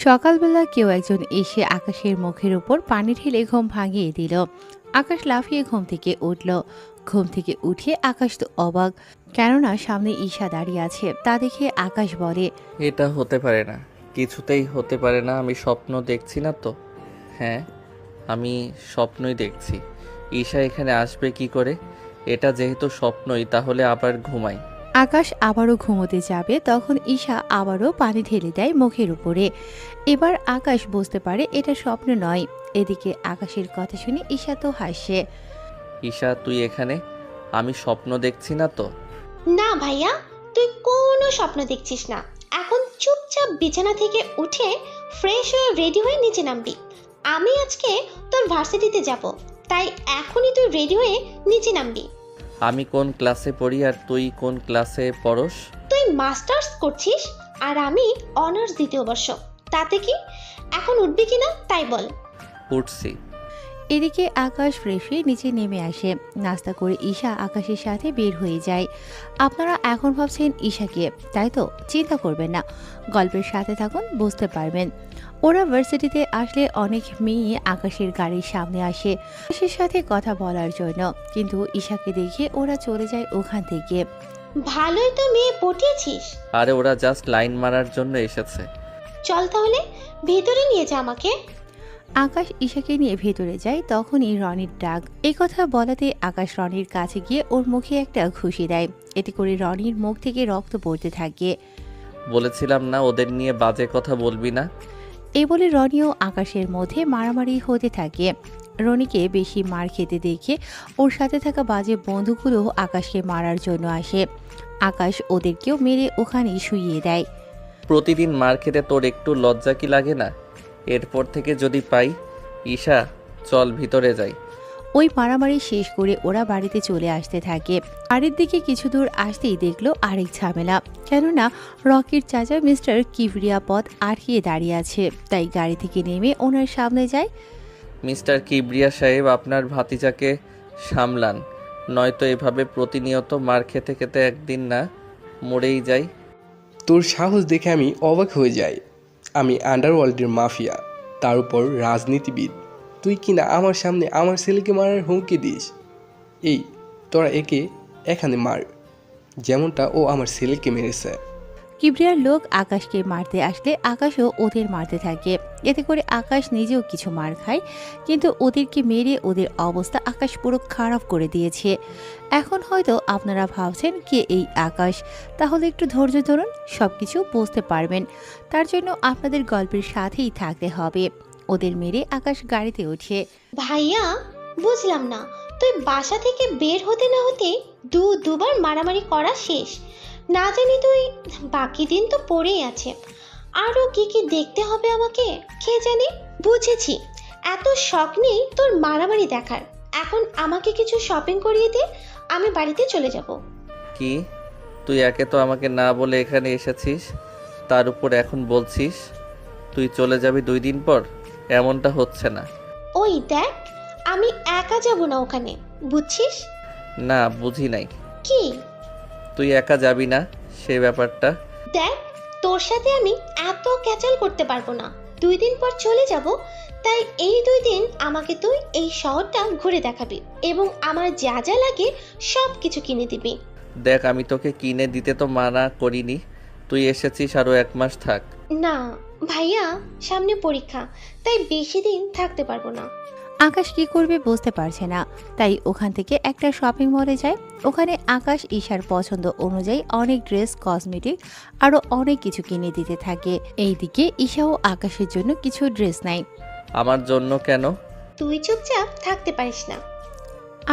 সকালবেলা কেউ একজন এসে আকাশের মুখের উপর পানি ঢেলে ঘুম ভাঙিয়ে দিল। আকাশ লাফিয়ে ঘুম থেকে উঠল। ঘুম থেকে উঠে আকাশ তো অবাক, কেননা সামনে ঈশা দাঁড়িয়ে আছে। তা দেখে আকাশ বলে, এটা হতে পারে না, কিছুতেই হতে পারে না। আমি স্বপ্ন দেখছি না তো? হ্যাঁ, আমি স্বপ্নই দেখছি। ঈশা এখানে আসবে কি করে? এটা যেহেতু স্বপ্নই, তাহলে আবার ঘুমাই। আকাশ আবারও ঘুমোতে যাবে, তখন ঈশা আবারও পানি ঢেলে দেয় মুখের উপরে। এবার আকাশ বুঝতে পারে এটা স্বপ্ন নয়। এদিকে আকাশের কথা শুনে ঈশা তো হাসে। ঈশা, তুই এখানে? আমি স্বপ্ন দেখছি না তো? না ভাইয়া, তুই কোনো স্বপ্ন দেখছিস না। এখন চুপচাপ বিছানা থেকে উঠে ফ্রেশ হয়ে রেডি হয়ে নিচে নামবি। আমি আজকে তোর ভার্সিটিতে যাব, তাই এখনই তুই রেডি হয়ে নিচে নামবি। আমি কোন ক্লাসে পড়ি আর তুই কোন ক্লাসে পড়স? তুই মাস্টার্স করছিস আর আমি অনার্স দ্বিতীয় বর্ষ। তাতে কি? এখন উঠবি কিনা তাই বল। উঠছি। এদিকে আকাশ ফ্রেশ হয়ে নিচে নেমে আসে। নাস্তা করে ঈশা আকাশের সাথে বের হয়ে যায়। আপনারা এখন ভাবছেন ঈশাকে, তাই তো? চিন্তা করবেন না, গল্পের সাথে থাকুন, বুঝতে পারবেন। ওরা ভার্সিটিতে আসলে অনেক মেয়ে আকাশের গাড়ির সামনে আসে আকাশের সাথে কথা বলার জন্য, কিন্তু ঈশাকে দেখে ওরা চলে যায় ওখান থেকে। ভালোই তো মেয়ে পটিয়েছিস। আরে ওরা জাস্ট লাইন মারার জন্য এসেছে। চল তাহলে ভেতরে নিয়ে যা আমাকে। আকাশ ঈশাকে নিয়ে ভেতরে যায়, তখনই রনির ডাক। এই কথা বলাতে আকাশ রনির কাছে গিয়ে ওর মুখে একটা ঘুষি দেয়। এতে করে রনির মুখ থেকে রক্ত পড়তে থাকে। বলেছিলাম না ওদের নিয়ে বাজে কথা বলবি না? এই বলে রনিও আকাশের মধ্যে মারামারি হতে থাকে। রনিকে বেশি মার খেতে দেখে ওর সাথে থাকা বাজে বন্ধুগুলো আকাশকে মারার জন্য আসে। আকাশ ওদেরকেও মেরে ওখানেই শুইয়ে দেয়। প্রতিদিন মার খেতে তোর একটু লজ্জা কি লাগে না? এরপর থেকে যদি পাই। ঈশা, চল ভিতরে যাই। ওই মারামারি শেষ করে ওরা বাড়িতে চলে আসতে থাকে। বাড়ির দিকে কিছু দূর আসতেই দেখলো আরেক ঝামেলা, কেননা রকির চাচা মিস্টার কিবরিয়া পথ আটকিয়ে দাঁড়িয়ে আছে। তাই গাড়ি থেকে নেমে ওনার সামনে যায়। মিস্টার কিবরিয়া সাহেব, আপনার ভাতিজাকে সামলান, নয়তো এভাবে প্রতিনিয়ত মার খেতে খেতে একদিন না মরেই যাই। তোর সাহস দেখে আমি অবাক হয়ে যাই। আমি আন্ডারওয়ার্ল্ডের মাফিয়া, তার উপর রাজনীতিবিদ। তুই কিনা আমার সামনে আমার ছেলেকে মারার হুমকি দিস। এই, তোরা একে এখানে মার, যেমনটা ও আমার ছেলেকে মেরেছে। কিবরিয়ার লোক আকাশকে মারতে আসলে আকাশও ওদের মারতে থাকে। এতে করে আকাশ নিজেও কিছু মার খায়, কিন্তু ওদেরকে মেরে ওদের অবস্থা আকাশ পুরো খারাপ করে দিয়েছে। এখন হয়তো আপনারা ভাবছেন কে এই আকাশ, তাহলে একটু ধৈর্য ধরুন, সবকিছু বুঝতে পারবেন। তার জন্য আপনাদের গল্পের সাথেই থাকতে হবে। ওদের মেরে আকাশ গাড়িতে ওঠে। ভাইয়া, বুঝলাম না, তুই বাসা থেকে বের হতে না হতে দুবার মারামারি করা শেষ। না জানি তুই বাকি দিন তো পড়েই আছে। আরও কি কি দেখতে হবে আমাকে কে জানে। বুঝেছি, এত শখ নেই তোর মারামারি দেখার। এখন আমাকে কিছু শপিং করিয়ে দে, আমি বাড়িতে চলে যাব। কি? তুই একে তো আমাকে না বলে এখানে এসেছিস, তার উপর এখন বলছিস তুই চলে যাবি 2 দিন পর? এমনটা হচ্ছে না। ওই দেখ, আমি একা যাব না ওখানে, বুঝছিস? না, বুঝি নাই। কি? তুই একা যাবি না সে ব্যাপারটা। দেখ, তোর সাথে আমি এত ক্যাচাল করতে পারবো না। 2 দিন পর চলে যাব, তাই এই 2 দিন আমাকে তুই এই শহরটা ঘুরে দেখাবি এবং আমার যা যা লাগে সব কিছু কিনে দিবি। দেখ, আমি তোকে কিনে দিতে তো মানা করিনি, তুই এসেছিস, আরও 1 মাস থাক। না ভাইয়া, সামনে পরীক্ষা, তাই বেশি দিন থাকতে পারবো না। আকাশ কি করবে বুঝতে পারছে না, তাই ওখান থেকে একটা শপিং মলে যায়। ওখানে আকাশ ঈশার পছন্দ অনুযায়ী অনেক ড্রেস, কসমেটিক আরো অনেক কিছু কিনে দিতে থাকে। এইদিকে ঈশাও আকাশের জন্য কিছু ড্রেস নেয়। আমার জন্য কেন? তুই চুপচাপ থাকতে পারিস না।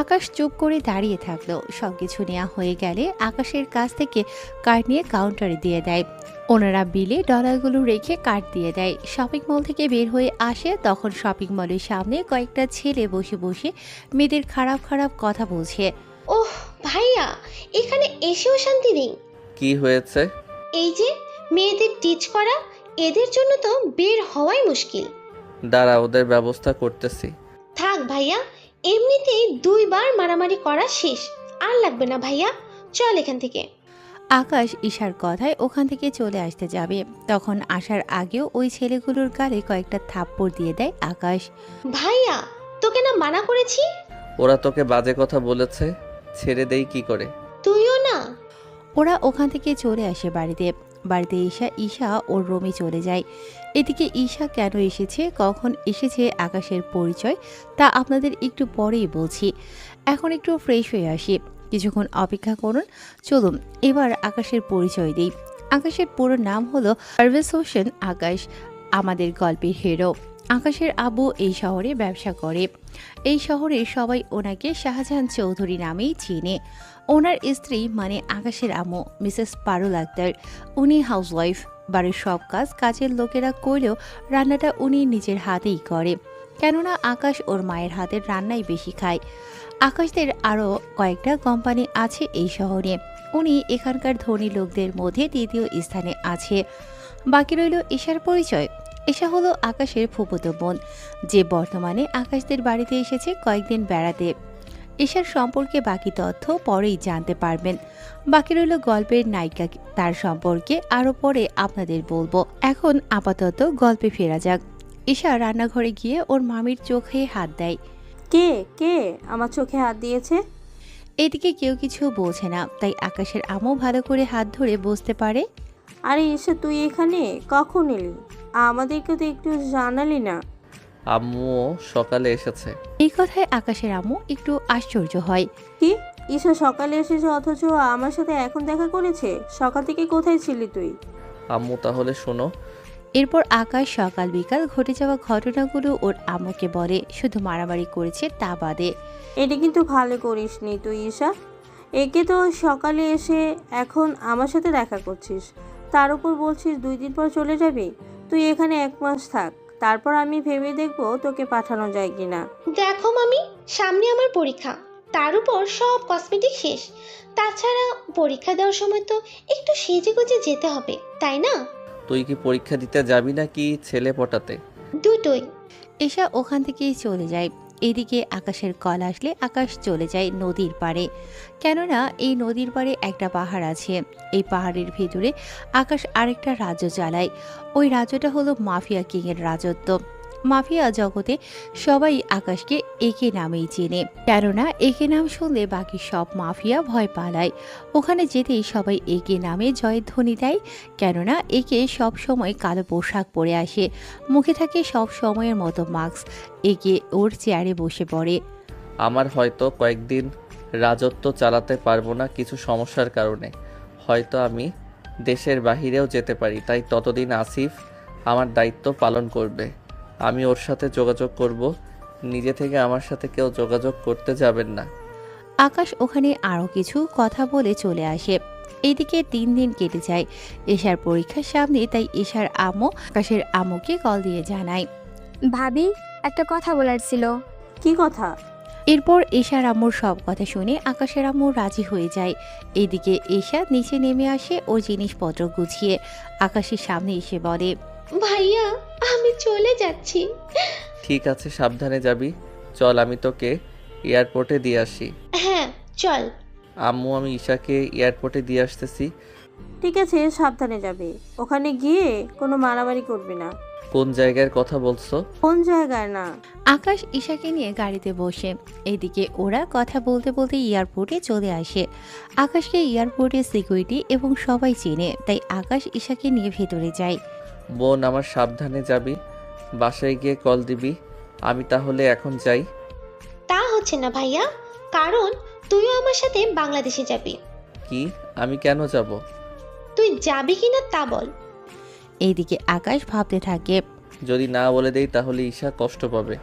আকাশ চুপ করে দাঁড়িয়ে থাকলো। সবকিছু নেওয়া হয়ে গেলে আকাশের কাছ থেকে কার্ড নিয়ে কাউন্টারে দিয়ে দেয়। ওনারা বিলে ডলারগুলো রেখে কার্ড দিয়ে দেয়। শপিং মল থেকে বের হয়ে আসে, তখন শপিং মলের সামনে কয়েকটা ছেলে বসে বসে মেয়েদের খারাপ খারাপ কথা বলছে। ওহ ভাইয়া, এখানে এসেও শান্তি নেই। কি হয়েছে? এই যে মেয়েদের টিচ করা, এদের জন্য তো বের হওয়াই মুশকিল। দাঁড়া, ওদের ব্যবস্থা করতেছি। থাক ভাইয়া, এমনিতেই 2বার মারামারি করা শেষ, আর লাগবে না ভাইয়া, চল এখান থেকে। আকাশ ঈশার কথায় ওখান থেকে চলে আসতে যাবে, তখন আসার আগেও ওই ছেলেগুলোর গালে কয়েকটা থাপ্পড় দিয়ে দেয় আকাশ। ভাইয়া, তোকে না মানা করেছি? ওরা তোকে বাজে কথা বলেছে, ছেড়ে দেই কি করে? তুইও না। ওরা ওখান থেকে চলে আসে বাড়িতে। বাড়িতে ঈশা ওর রুমে চলে যায়। এদিকে ঈশা কেন এসেছে, কখন এসেছে, আকাশের পরিচয় তা আপনাদের একটু পরেই বলছি। এখন একটু ফ্রেশ হয়ে আসি, কিছুক্ষণ অপেক্ষা করুন। চলুন এবার আকাশের পরিচয় দিই। আকাশের পুরো নাম হলো পারভেজ হোসেন আকাশ, আমাদের গল্পের হিরো। আকাশের আব্বু এই শহরে ব্যবসা করে। এই শহরে সবাই ওনাকে শাহজাহান চৌধুরী নামেই চিনে। ওনার স্ত্রী মানে আকাশের আম্মু মিসেস পারুল আক্তার, উনি হাউসওয়াইফ। বাড়ির সব কাজের লোকেরা করলেও রান্নাটা উনি নিজের হাতেই করে, কেননা আকাশ ওর মায়ের হাতের রান্নাই বেশি খায়। আকাশদের আরও কয়েকটা কোম্পানি আছে এই শহরে। উনি এখানকার ধনী লোকদের মধ্যে দ্বিতীয় স্থানে আছে। বাকি রইল ঈশার পরিচয়। ঈশা হলো আকাশের ফুফুতো বোন, যে বর্তমানে আকাশদের বাড়িতে এসেছে কয়েকদিন বেড়াতে। ঈশার সম্পর্কে বাকি তথ্য পরেই জানতে পারবেন। বাকি রইল গল্পের নায়িকা, তার সম্পর্কে আরও পরে আপনাদের বলবো। এখন আপাতত গল্পে ফেরা যাক। ঈশা রান্নাঘরে গিয়ে ওর মামির চোখে হাত দেয়। কে কে আমার চোখে হাত দিয়েছে? এদিকে কেউ কিছু বলছে না, তাই আকাশের আম্মু ভালো করে হাত ধরে বসতে পারে। আরে এসে তুই এখানে কখন এলি? আমাদেরকে তো একটু জানালি না। আম্মুও সকালে এসেছে। এই কথায় আকাশের আম্মু একটু আশ্চর্য হয়। কি, ঈশা সকালে এসেছে অথচ আমার সাথে এখন দেখা করেছে? সকাল থেকে কোথায় ছিলি তুই? আম্মু তাহলে শোনো। এরপর আকাশ সকাল বিকাল ঘটে যাওয়া ঘটনাগুলো ওর আম্মুকে বলে, শুধু মারামারি করেছে তা বাদে। এটা কিন্তু ভালো করিসনি তুই ঈশা। একে তো সকালে এসে এখন আমার সাথে দেখা করছিস, তার উপর বলছিস 2 দিন পর চলে যাবি। তুই এখানে 1 মাস থাক, তারপর আমি ভেবে দেখবো তোকে পাঠানো যায় কিনা। দেখো মামি, সামনে আমার পরীক্ষা, তার উপর সব কসমেটিক শেষ। তাছাড়া পরীক্ষা দেওয়ার সময় তো একটু সেজে গুজে যেতে হবে, তাই না? তুই কি পরীক্ষা দিতে যাবি নাকি ছেলে পটাতে? দুটোই। ঈশা ওখান থেকেই চলে যায়। এদিকে আকাশের কল আসলে আকাশ চলে যায় নদীর পাড়ে, কেননা এই নদীর পাড়ে একটা পাহাড় আছে। এই পাহাড়ের ভিতরে আকাশ আরেকটা রাজ্য চালায়। ওই রাজ্যটা হলো মাফিয়া কিংয়ের রাজত্ব। মাফিয়া জগতে সবাই আকাশকে একে নামেই চেনে, কেননা একে নাম শুনলে বাকি সব মাফিয়া ভয় পালায়। ওখানে যেতেই সবাই একে নামে জয়ধ্বনি দেয়, কেননা একে সব সময় কালো পোশাক পরে আসে, মুখে থাকে সব সময়ের মতো মাস্ক। একে ওর চেয়ারে বসে পড়ে। আমার হয়তো কয়েকদিন রাজত্ব চালাতে পারবো না কিছু সমস্যার কারণে, হয়তো আমি দেশের বাহিরেও যেতে পারি, তাই ততদিন আসিফ আমার দায়িত্ব পালন করবে। আমি ওর সাথে যোগাযোগ করব, নিজে থেকে আমার সাথে কেউ যোগাযোগ করতে যাবেন না। আকাশ ওখানে আরও কিছু কথা বলে চলে আসে। এইদিকে 3 দিন কেটে যায়। ঈশার পরীক্ষার সামনে, তাই ঈশার আম্মু আকাশের আম্মুকে কল দিয়ে জানায়, ভাবি, একটা কথা বলার ছিল। কি কথা? এরপর ঈশার আম্মুর সব কথা শুনে আকাশের আম্মু রাজি হয়ে যায়। এদিকে ঈশা নিচে নেমে আসে ওর জিনিসপত্র গুছিয়ে আকাশের সামনে এসে বলে, ভাইয়া, আমি চলে যাচ্ছি। ঠিক আছে, সাবধানে যাবি। চল আমি তোকে এয়ারপোর্টে দিয়ে আসি। হ্যাঁ চল। আম্মু, আমি ঈশাকে এয়ারপোর্টে দিয়ে আসতেছি। ঠিক আছে, সাবধানে যাবে। ওখানে গিয়ে কোনো মারামারি করবি না। কোন জায়গার কথা বলছো? কোন জায়গায় না। আকাশ ঈশাকে নিয়ে গাড়িতে বসে। এদিকে ওরা কথা বলতে বলতে এয়ারপোর্টে চলে আসে। আকাশকে এয়ারপোর্টে সিকিউরিটি এবং সবাই চেনে, তাই আকাশ ঈশাকে নিয়ে ভেতরে যায়। বোন আমার, সাবধানে যাবি, বাসায় গিয়ে কল দিবি। আমি তাহলে এখন যাই। তা হচ্ছে না ভাইয়া, কারণ তুইও আমার সাথে বাংলাদেশে যাবি। কি? আমি কেন যাব? তুই যাবি কিনা তা বল। এইদিকে আকাশ ভাবতে থাকে, যদি না বলে দেই তাহলে ঈশা কষ্ট পাবে,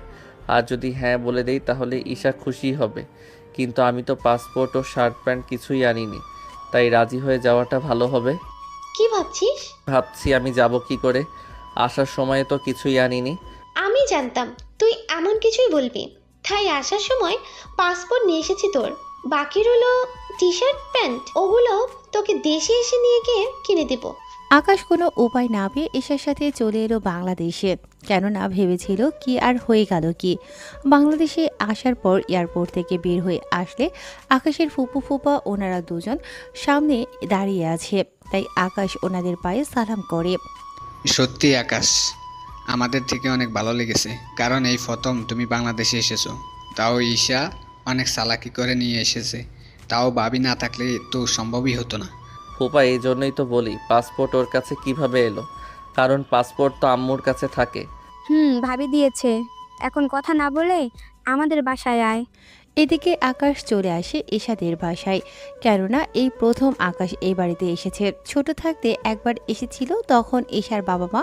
আর যদি হ্যাঁ বলে দেই তাহলে ঈশা খুশি হবে। কিন্তু আমি তো পাসপোর্ট ও শার্ট প্যান্ট কিছুই আনিনি, তাই রাজি হয়ে যাওয়াটা ভালো হবে। কি ভাবছিস? ভাবছি আমি যাব কি করে, আসার সময় তো কিছুই আনিনি। আমি জানতাম তুই এমন কিছুই বলবি, তাই আসার সময় পাসপোর্ট নিয়ে এসেছি তোর। বাকি রইল টি শার্ট প্যান্ট, ওগুলো তোকে দেশে এসে নিয়ে গিয়ে কিনে দেব। আকাশ কোনো উপায় না পেয়ে ঈশার সাথে চলে এলো বাংলাদেশে। কেননা ভেবেছিল কি আর হয়ে গেল কি। বাংলাদেশে আসার পর এয়ারপোর্ট থেকে বের হয়ে আসলে আকাশের ফুপু ফুপা ওনারা দুজন সামনে দাঁড়িয়ে আছে, তাই আকাশ ওনাদের পায়ে সালাম করে। সত্যি আকাশ, আমাদের থেকে অনেক ভালো লেগেছে, কারণ এই প্রথম তুমি বাংলাদেশে এসেছো। তাও ঈশা অনেক চালাকি করে নিয়ে এসেছে, তাও ভাবি না থাকলে তো সম্ভবই হতো না। ফুপা এই জন্যই তো বলি পাসপোর্ট ওর কাছে কিভাবে এলো, কারণ পাসপোর্ট তো আম্মুর কাছে থাকে। ভাবি দিয়েছে। এখন কথা না বলে আমাদের বাসায় আয়। এদিকে আকাশ চলে আসে ঈশাদের বাসায়, কেননা এই প্রথম আকাশ এই বাড়িতে এসেছে। ছোট থাকতে একবার এসেছিল, তখন ঈশার বাবা মা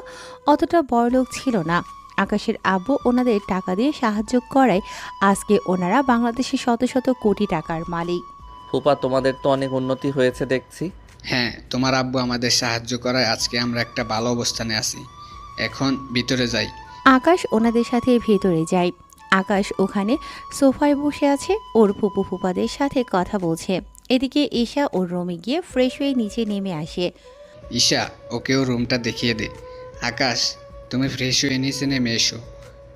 অতটা বড়লোক ছিল না। আকাশের আব্বু ওনাদের টাকা দিয়ে সাহায্য করায় আজকে ওনারা বাংলাদেশে শত শত কোটি টাকার মালিক। ফুপা তোমাদের তো অনেক উন্নতি হয়েছে দেখছি। হ্যাঁ, তোমার আব্বু আমাদের সাহায্য করায় আজকে আমরা একটা ভালো অবস্থানে আছি। এখন ভিতরে যাই। আকাশ ওনাদের সাথে ভেতরে যায়। আকাশ ওখানে সোফায় বসে আছে, ওর ফুপু ফুপাদের সাথে কথা বলছে। এদিকে ঈশা ওর রুমে গিয়ে ফ্রেশ হয়ে নিচে নেমে আসে। ঈশা, ওকেও রুমটা দেখিয়ে দে। আকাশ, তুমি ফ্রেশ হয়ে নিচে নেমে এসো।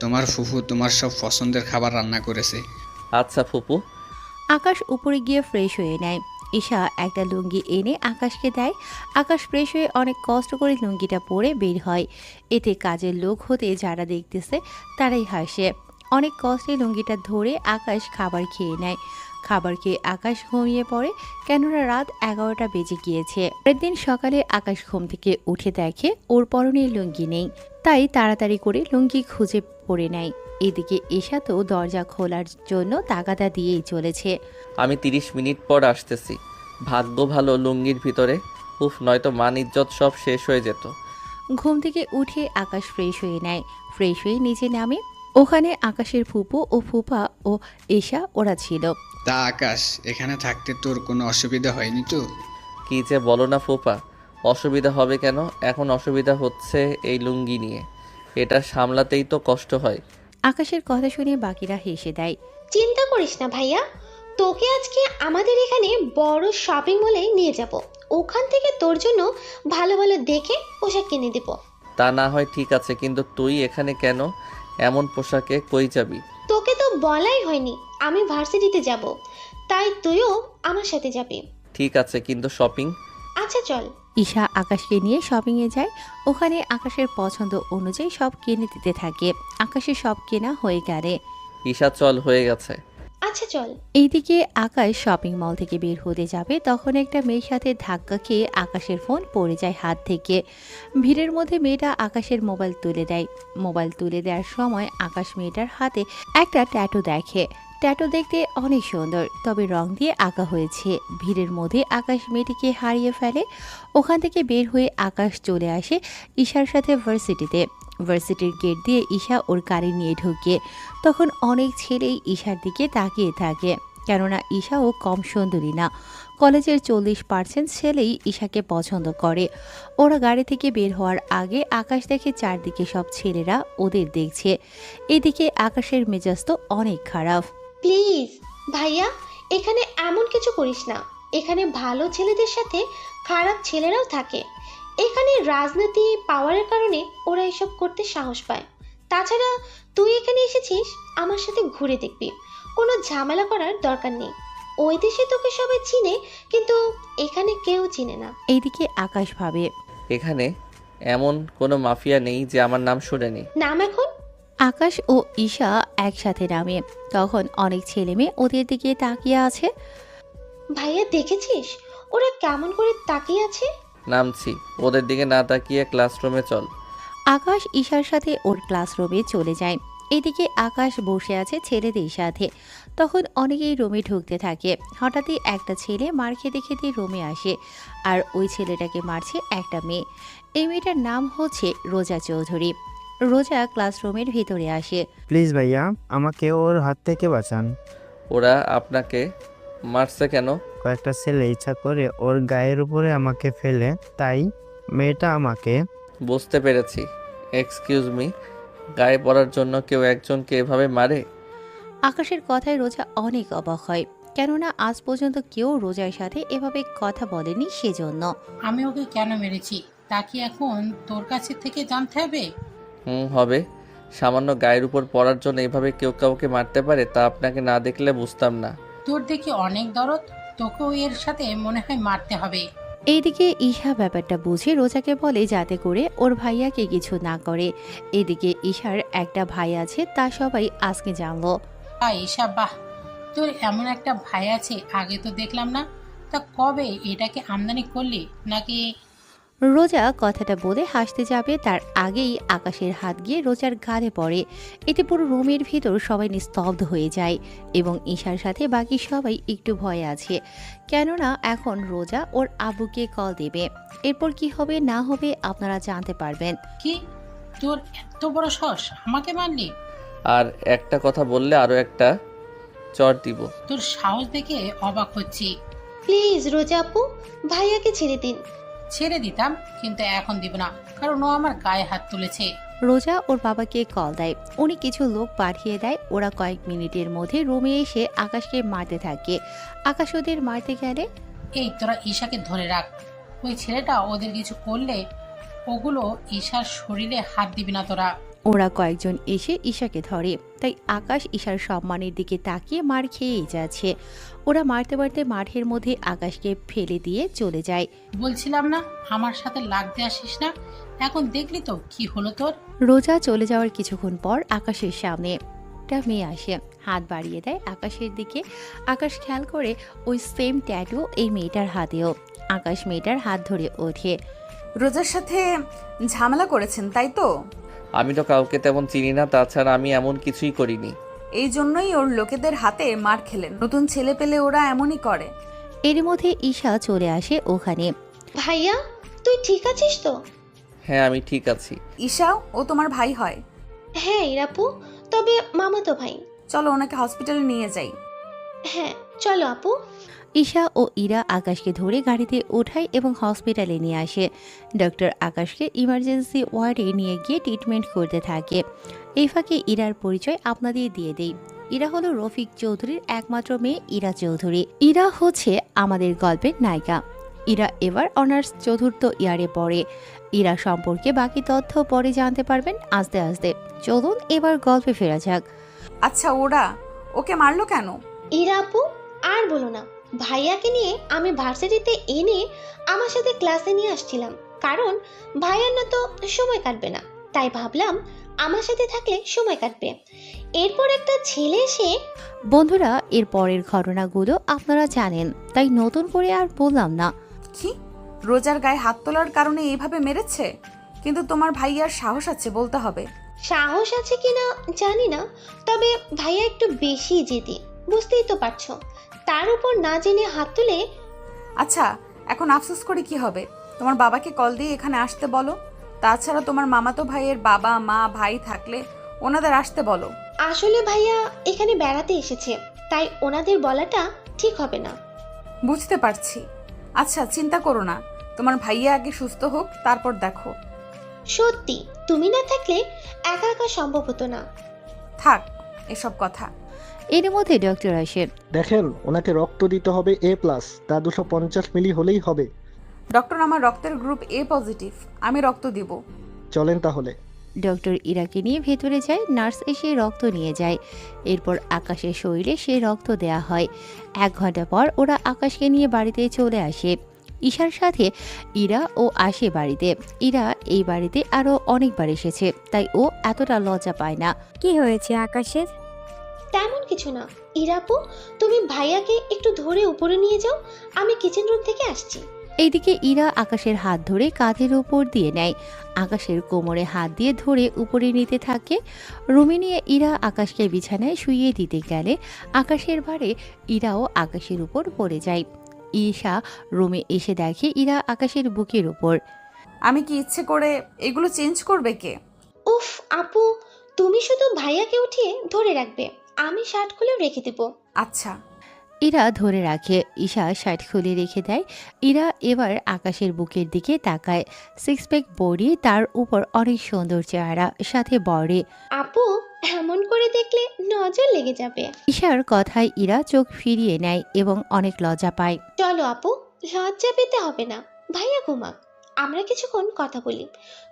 তোমার ফুফু তোমার সব পছন্দের খাবার রান্না করেছে। আচ্ছা ফুপু। আকাশ উপরে গিয়ে ফ্রেশ হয়ে নেয়। ঈশা একটা লুঙ্গি এনে আকাশকে দেয়। আকাশ ফ্রেশ হয়ে অনেক কষ্ট করে লুঙ্গিটা পরে বের হয়। এতে কাজের লোক হতে যারা দেখতেছে তারাই হাসে। অনেক কষ্টে লুঙ্গিটা ধরে আকাশ খাবার খেয়ে নেয়। খাবার খেয়ে আকাশ ঘুমিয়ে পড়ে, কেননা রাত 11টা বেজে গিয়েছে। পরের দিন সকালে আকাশ ঘুম থেকে উঠে দেখে ওর পরনে লুঙ্গি নেই, তাই তাড়াতাড়ি করে লুঙ্গি খুঁজে পড়ে নেয়। এদিকে ঈশা তো দরজা খোলার জন্য তাগাদা দিয়েই চলেছে। আমি 30 মিনিট পর আসতেছি। ভাগ্য ভালো লুঙ্গির ভিতরে। উফ, নয়তো মান ইজ্জত সব শেষ হয়ে যেত। ঘুম থেকে উঠে আকাশ ফ্রেশ হয়ে নেয়। ফ্রেশ হয়ে নিচে নামে। ওখানে আকাশের ফুপু ও ফুপা ও ঈশা ওরা ছিল। তা আকাশ, এখানে থাকতে তোর কোনো অসুবিধা হয়নি তো? কি যে বলো না ফুপা, অসুবিধা হবে কেন? এখন অসুবিধা হচ্ছে এই লুঙ্গি নিয়ে, এটা সামলাতেই তো কষ্ট হয়। আকাশের কথা শুনে বাকিরা হেসে দেয়। চিন্তা করিস না ভাইয়া, তোকে আজকে আমাদের এখানে বড় শপিং মলে নিয়ে যাব। ওখান থেকে তোর জন্য ভালো ভালো দেখে পোশাক কিনে দেব। তা না হয় ঠিক আছে, কিন্তু তুই এখানে কেন? এমন পোশাকে কই যাবি? তোকে তো বলাই হয়নি আমি ভার্সিটিতে যাব, তাই তুইও আমার সাথে যাবি। ঠিক আছে, কিন্তু শপিং? আচ্ছা চল। ঈশা আকাশকে নিয়ে শপিংয়ে যায়। ওখানে আকাশের পছন্দ অনুযায়ী সব কিনে দিতে থাকে। আকাশের সব কেনা হয়ে গেলে ঈশা চল, হয়ে গেছে। আচ্ছা চল। এইদিকে আকাশ শপিং মল থেকে বের হতে যাবে, তখন একটা মেয়ের সাথে ধাক্কা খেয়ে আকাশের ফোন পড়ে যায় হাত থেকে। ভিড়ের মধ্যে মেয়েটা আকাশের মোবাইল তুলে দেয়। মোবাইল তুলে দেওয়ার সময় আকাশ মেয়েটার হাতে একটা ট্যাটু দেখে। ট্যাটু দেখতে অনেক সুন্দর, তবে রং দিয়ে আঁকা হয়েছে। ভিড়ের মধ্যে আকাশ মেয়েটিকে হারিয়ে ফেলে। ওখান থেকে বের হয়ে আকাশ চলে আসে ঈশার সাথে ভার্সিটিতে। ভার্সিটির গেট দিয়ে ঈশা ওর গাড়ি নিয়ে ঢুকে। তখন অনেক ছেলেই ঈশার দিকে তাকিয়ে থাকে, কেননা ঈশাও কম সুন্দরী না। কলেজের 40% ছেলেই ঈশাকে পছন্দ করে। ওরা গাড়ি থেকে বের হওয়ার আগে আকাশ দেখে চারদিকে সব ছেলেরা ওদের দেখছে। এদিকে আকাশের মেজাজ তো অনেক খারাপ। প্লিজ ভাইয়া, এখানে এমন কিছু করিস না। এখানে ভালো ছেলেদের সাথে খারাপ ছেলেরাও থাকে। এখানে রাজনীতি পাওয়ারের কারণে ওরা এসব করতে সাহস পায়। তাছাড়া তুই এখানে এসেছিস আমার সাথে ঘুরে দেখবি, কোনো ঝামেলা করার দরকার নেই। ওই দেশে তোকে সবাই চিনে, কিন্তু এখানে কেউ চিনে না। এইদিকে আকাশ ভাবে, এখানে এমন কোনো মাফিয়া নেই যে আমার নাম শুনেনি। নাম এখন? আকাশ ও ঈশা একসাথে নামে। তখন অনেক ছেলে মেয়ে ওদের দিকে তাকিয়ে আছে। ভাইয়া দেখেছিস ওরা কেমন করে তাকিয়ে আছে? নামছি, ওদের দিকে না তাকিয়ে ক্লাসরুমে চল। আকাশ ঈশার সাথে ওর ক্লাসরুমে চলে যায়। এদিকে আকাশ বসে আছে ছেলেদের সাথে। তখন অনেকেই রুমে ঢুকতে থাকে। হঠাৎই একটা ছেলে মার খেতে খেতে রুমে আসে, আর ওই ছেলেটাকে মারছে একটা মেয়ে। এই মেয়েটার নাম হচ্ছে রোজা চৌধুরী। রোজা ক্লাসরুমের ভিতরে আসে। প্লিজ ভাইয়া, আমাকে ওর হাত থেকে বাঁচান। ওরা আপনাকে মারছে কেন? কয়েকটা ছেলে ইচ্ছা করে ওর গায়ের উপরে আমাকে ফেলে, তাই মেয়েটা আমাকে। বুঝতে পেরেছি। এক্সকিউজ মি, গায়ে পড়ার জন্য কেউ একজনকে এভাবে মারে? আকাশের কথায় রোজা অনেক অবাক হয়, কেননা আজ পর্যন্ত কেউ রোজার সাথে এভাবে কথা বলেনি। সেজন্য আমি ওকে কেন মেরেছি তা কি এখন তোর কাছে থেকে জানতে হবে? হবে। সামান্য গায়ের উপর পড়ার জন্য এভাবে কেউ কাউকে মারতে পারে তা আপনাকে না দেখলে বুঝতাম না। তোর দেখি অনেক দরদ, তোকেও এর সাথে মনে হয় মারতে হবে। এইদিকে ঈশা ব্যাপারটা বুঝে রোজাকে বলে যাতে করে ওর ভাইয়াকে কিছু না করে। এদিকে ঈশার একটা ভাই আছে, তা সবাই আজকে জানলো। ঈশা, বাহ, তোর এমন একটা ভাই আছে, আগে তো দেখলাম না। তা কবে এটাকে আমদানি করলি নাকি? রোজা কথাটা বলে হাসতে যাবে তার আগেই আকাশের হাত গিয়ে রোজার গালে পড়ে। এতে পুরো রুমের ভিতর সবাই নিস্তব্ধ হয়ে যায় এবং ঈশার সাথে বাকি সবাই একটু ভয়ে আছে, কেননা এখন রোজা ওর আব্বুকে কল দেবে। এরপর কি হবে না হবে আপনারা জানতে পারবেন। কি, তোর এত বড় সাহস, আমাকে মারলি? আর একটা কথা বললে আরও একটা চর দিব। তোর সাহস দেখে অবাক হচ্ছি। প্লিজ রোজা আপু, ভাইয়াকে ছেড়ে দিন। ছেড়ে দিতাম, কিন্তু এখন দিব না, কারণ ও আমার গায়ে হাত তুলেছে। রোজা ওর বাবাকে কল দেয়, উনি কিছু লোক পাঠিয়ে দেয়। ওরা কয়েক মিনিটের মধ্যে রুমে এসে আকাশকে মারতে থাকে। আকাশ ওদের মারতে গেলে, এই তোরা ঈশাকে ধরে রাখ, ওই ছেলেটা ওদের কিছু করলে ওগুলো ঈশার শরীরে হাত দিবি না তোরা। ওরা কয়েকজন এসে ঈশাকে ধরে, তাই আকাশ ঈশার সম্মানের দিকে তাকিয়ে মার খেয়েই যাচ্ছে। ওরা মারতে মারতে মাঠের মধ্যে আকাশকে ফেলে দিয়ে চলে যায়। বলছিলাম না আমার সাথে লাগতে আসিস না, এখন দেখলি তো কি হলো তোর। রোজা চলে যাওয়ার কিছুক্ষণ পর আকাশের সামনে একটা মেয়ে আসে, হাত বাড়িয়ে দেয় আকাশের দিকে। আকাশ খেয়াল করে ওই সেম ট্যাটু এই মেয়েটার হাতেও। আকাশ মেয়েটার হাত ধরে ওঠে। রোজার সাথে ঝামেলা করেছেন তাই তো? আমি তো কাউকে তেমন চিনি না, তাছাড়া আমি এমন কিছুই করিনি। এই জন্যই ওর লোকেদের হাতে মার খেলেন। নতুন ছেলে পেলে ওরা এমনই করে। এর মধ্যে ঈশা চলে আসে ওখানে। ভাইয়া, তুই ঠিক আছিস তো? হ্যাঁ, আমি ঠিক আছি। ঈশা, ও তোমার ভাই হয়? হ্যাঁ ইরাপু, তবে মামাতো ভাই। চলো ওনাকে হসপিটালে নিয়ে যাই। হ্যাঁ চলো আপু। ঈশা ও ইরা আকাশকে ধরে গাড়িতে ওঠায় এবং হসপিটালে নিয়ে আসে। ডক্টর আকাশকে ইমার্জেন্সি ওয়ার্ডে নিয়ে গিয়ে ট্রিটমেন্ট করতে থাকে। এই ফাঁকে ইরার পরিচয় আপনাদের দিয়ে দেই। ইরা হলো রফিক চৌধুরীর একমাত্র মেয়ে ইরা চৌধুরী। ইরা হচ্ছে আমাদের গল্পের নায়িকা। ইরা এবার অনার্স চতুর্থ ইয়ারে পড়ে। ইরা সম্পর্কে বাকি তথ্য পরে জানতে পারবেন আস্তে আস্তে। চলুন এবার গল্পে ফেরা যাক। আচ্ছা, ওকে মারলো কেন? ইরা আপু, আর বলো না, ভাইয়াকে নিয়ে আমি ভার্সিটিতে এনে আমার সাথে ক্লাসে নিয়ে আসছিলাম, কারণ ভাইয়ার না তো সময় কাটবে না, তাই ভাবলাম আমার সাথে থাকলে সময় কাটবে। এরপর একটা ছেলে এসে, বন্ধুরা এর পরের ঘটনাগুলো আপনারা জানেন, তাই নতুন করে আর বললাম না। কি, রোজার গায়ে হাত তোলার কারণে এইভাবে মেরেছে? কিন্তু তোমার ভাইয়ার সাহস আছে বলতে হবে। সাহস আছে কিনা জানি না, তবে ভাইয়া একটু বেশি জেদি, বুঝতেই তো পারছো। তার উপর না জেনে হাত তুলে। আচ্ছা, এখন আফসোস করে কি হবে? তোমার বাবাকে কল দিয়ে এখানে আসতে বলো। তাছাড়া তোমার মামাতো ভাইয়ের বাবা মা ভাই থাকলে ওনাদের আসতে বলো। আসলে ভাইয়া এখানে বেড়াতে এসেছে, তাই ওনাদের বলাটা ঠিক হবে না। বুঝতে পারছি। আচ্ছা, চিন্তা করো না, তোমার ভাইয়া আগে সুস্থ হোক, তারপর দেখো। সত্যি তুমি না থাকলে একা একা সম্ভব হতো না। থাক এসব কথা। এর মধ্যে ডক্টর আসে। দেখেন, ওনাকে রক্ত দিতে হবে A+, তা 250 মিলি হলেই হবে। ডক্টর, আমার রক্তের গ্রুপ A পজিটিভ, আমি রক্ত দিব। চলেন তাহলে। ডক্টর ইরাকে নিয়ে ভেতরে যায়। নার্স এসে রক্ত নিয়ে যায়। এরপর আকাশের শরীরে সে রক্ত দেয়া হয়। 1 ঘন্টা পর ওরা আকাশকে নিয়ে বাড়িতে চলে আসে। ঈশার সাথে ইরা ও আসে বাড়িতে। ইরা এই বাড়িতে আরো অনেকবার এসেছে, তাই ও এতটা লজ্জা পায় না। কি হয়েছে আকাশের? তেমন কিছু না। ইরাপু, তুমি ভাইয়াকে একটু ধরে উপরে নিয়ে যাও, আমি কিচেন রুম থেকে আসছি। এইদিকে ইরা আকাশের হাত ধরে কাঁধের উপর দিয়ে নেয়। আকাশের কোমরে হাত দিয়ে ধরে উপরে নিতে থাকে। রুমে নিয়ে ইরা আকাশকে বিছানায় শুইয়ে দিতে গেলে আকাশের ভারে ইরাও আকাশের উপর পড়ে যায়। ঈশা রুমে এসে দেখে ইরা আকাশের বুকের উপর। আমি কি ইচ্ছে করে এগুলো চেঞ্জ করবে কে? উফ আপু, তুমি শুধু ভাইয়াকে উঠিয়ে ধরে রাখবে, আমি শার্ট খুলেও রেখে দেব। আচ্ছা। ইরা ধরে রাখে। ঈশা শার্ট খুলে রেখে দেয়। ইরা এবার আকাশের বুকের দিকে তাকায়। 6 প্যাক বডি, তার উপর অনেক সুন্দর চেহারা, সাথে বড়ে। আপু, এমন করে দেখলে নজর লেগে যাবে। ঈশার কথায় ইরা চোখ ফিরিয়ে নেয় এবং অনেক লজ্জা পায়। চলো আপু, লজ্জা পেতে হবে না, ভাইয়া ঘুমাক, আমরা কিছুক্ষণ কথা বলি।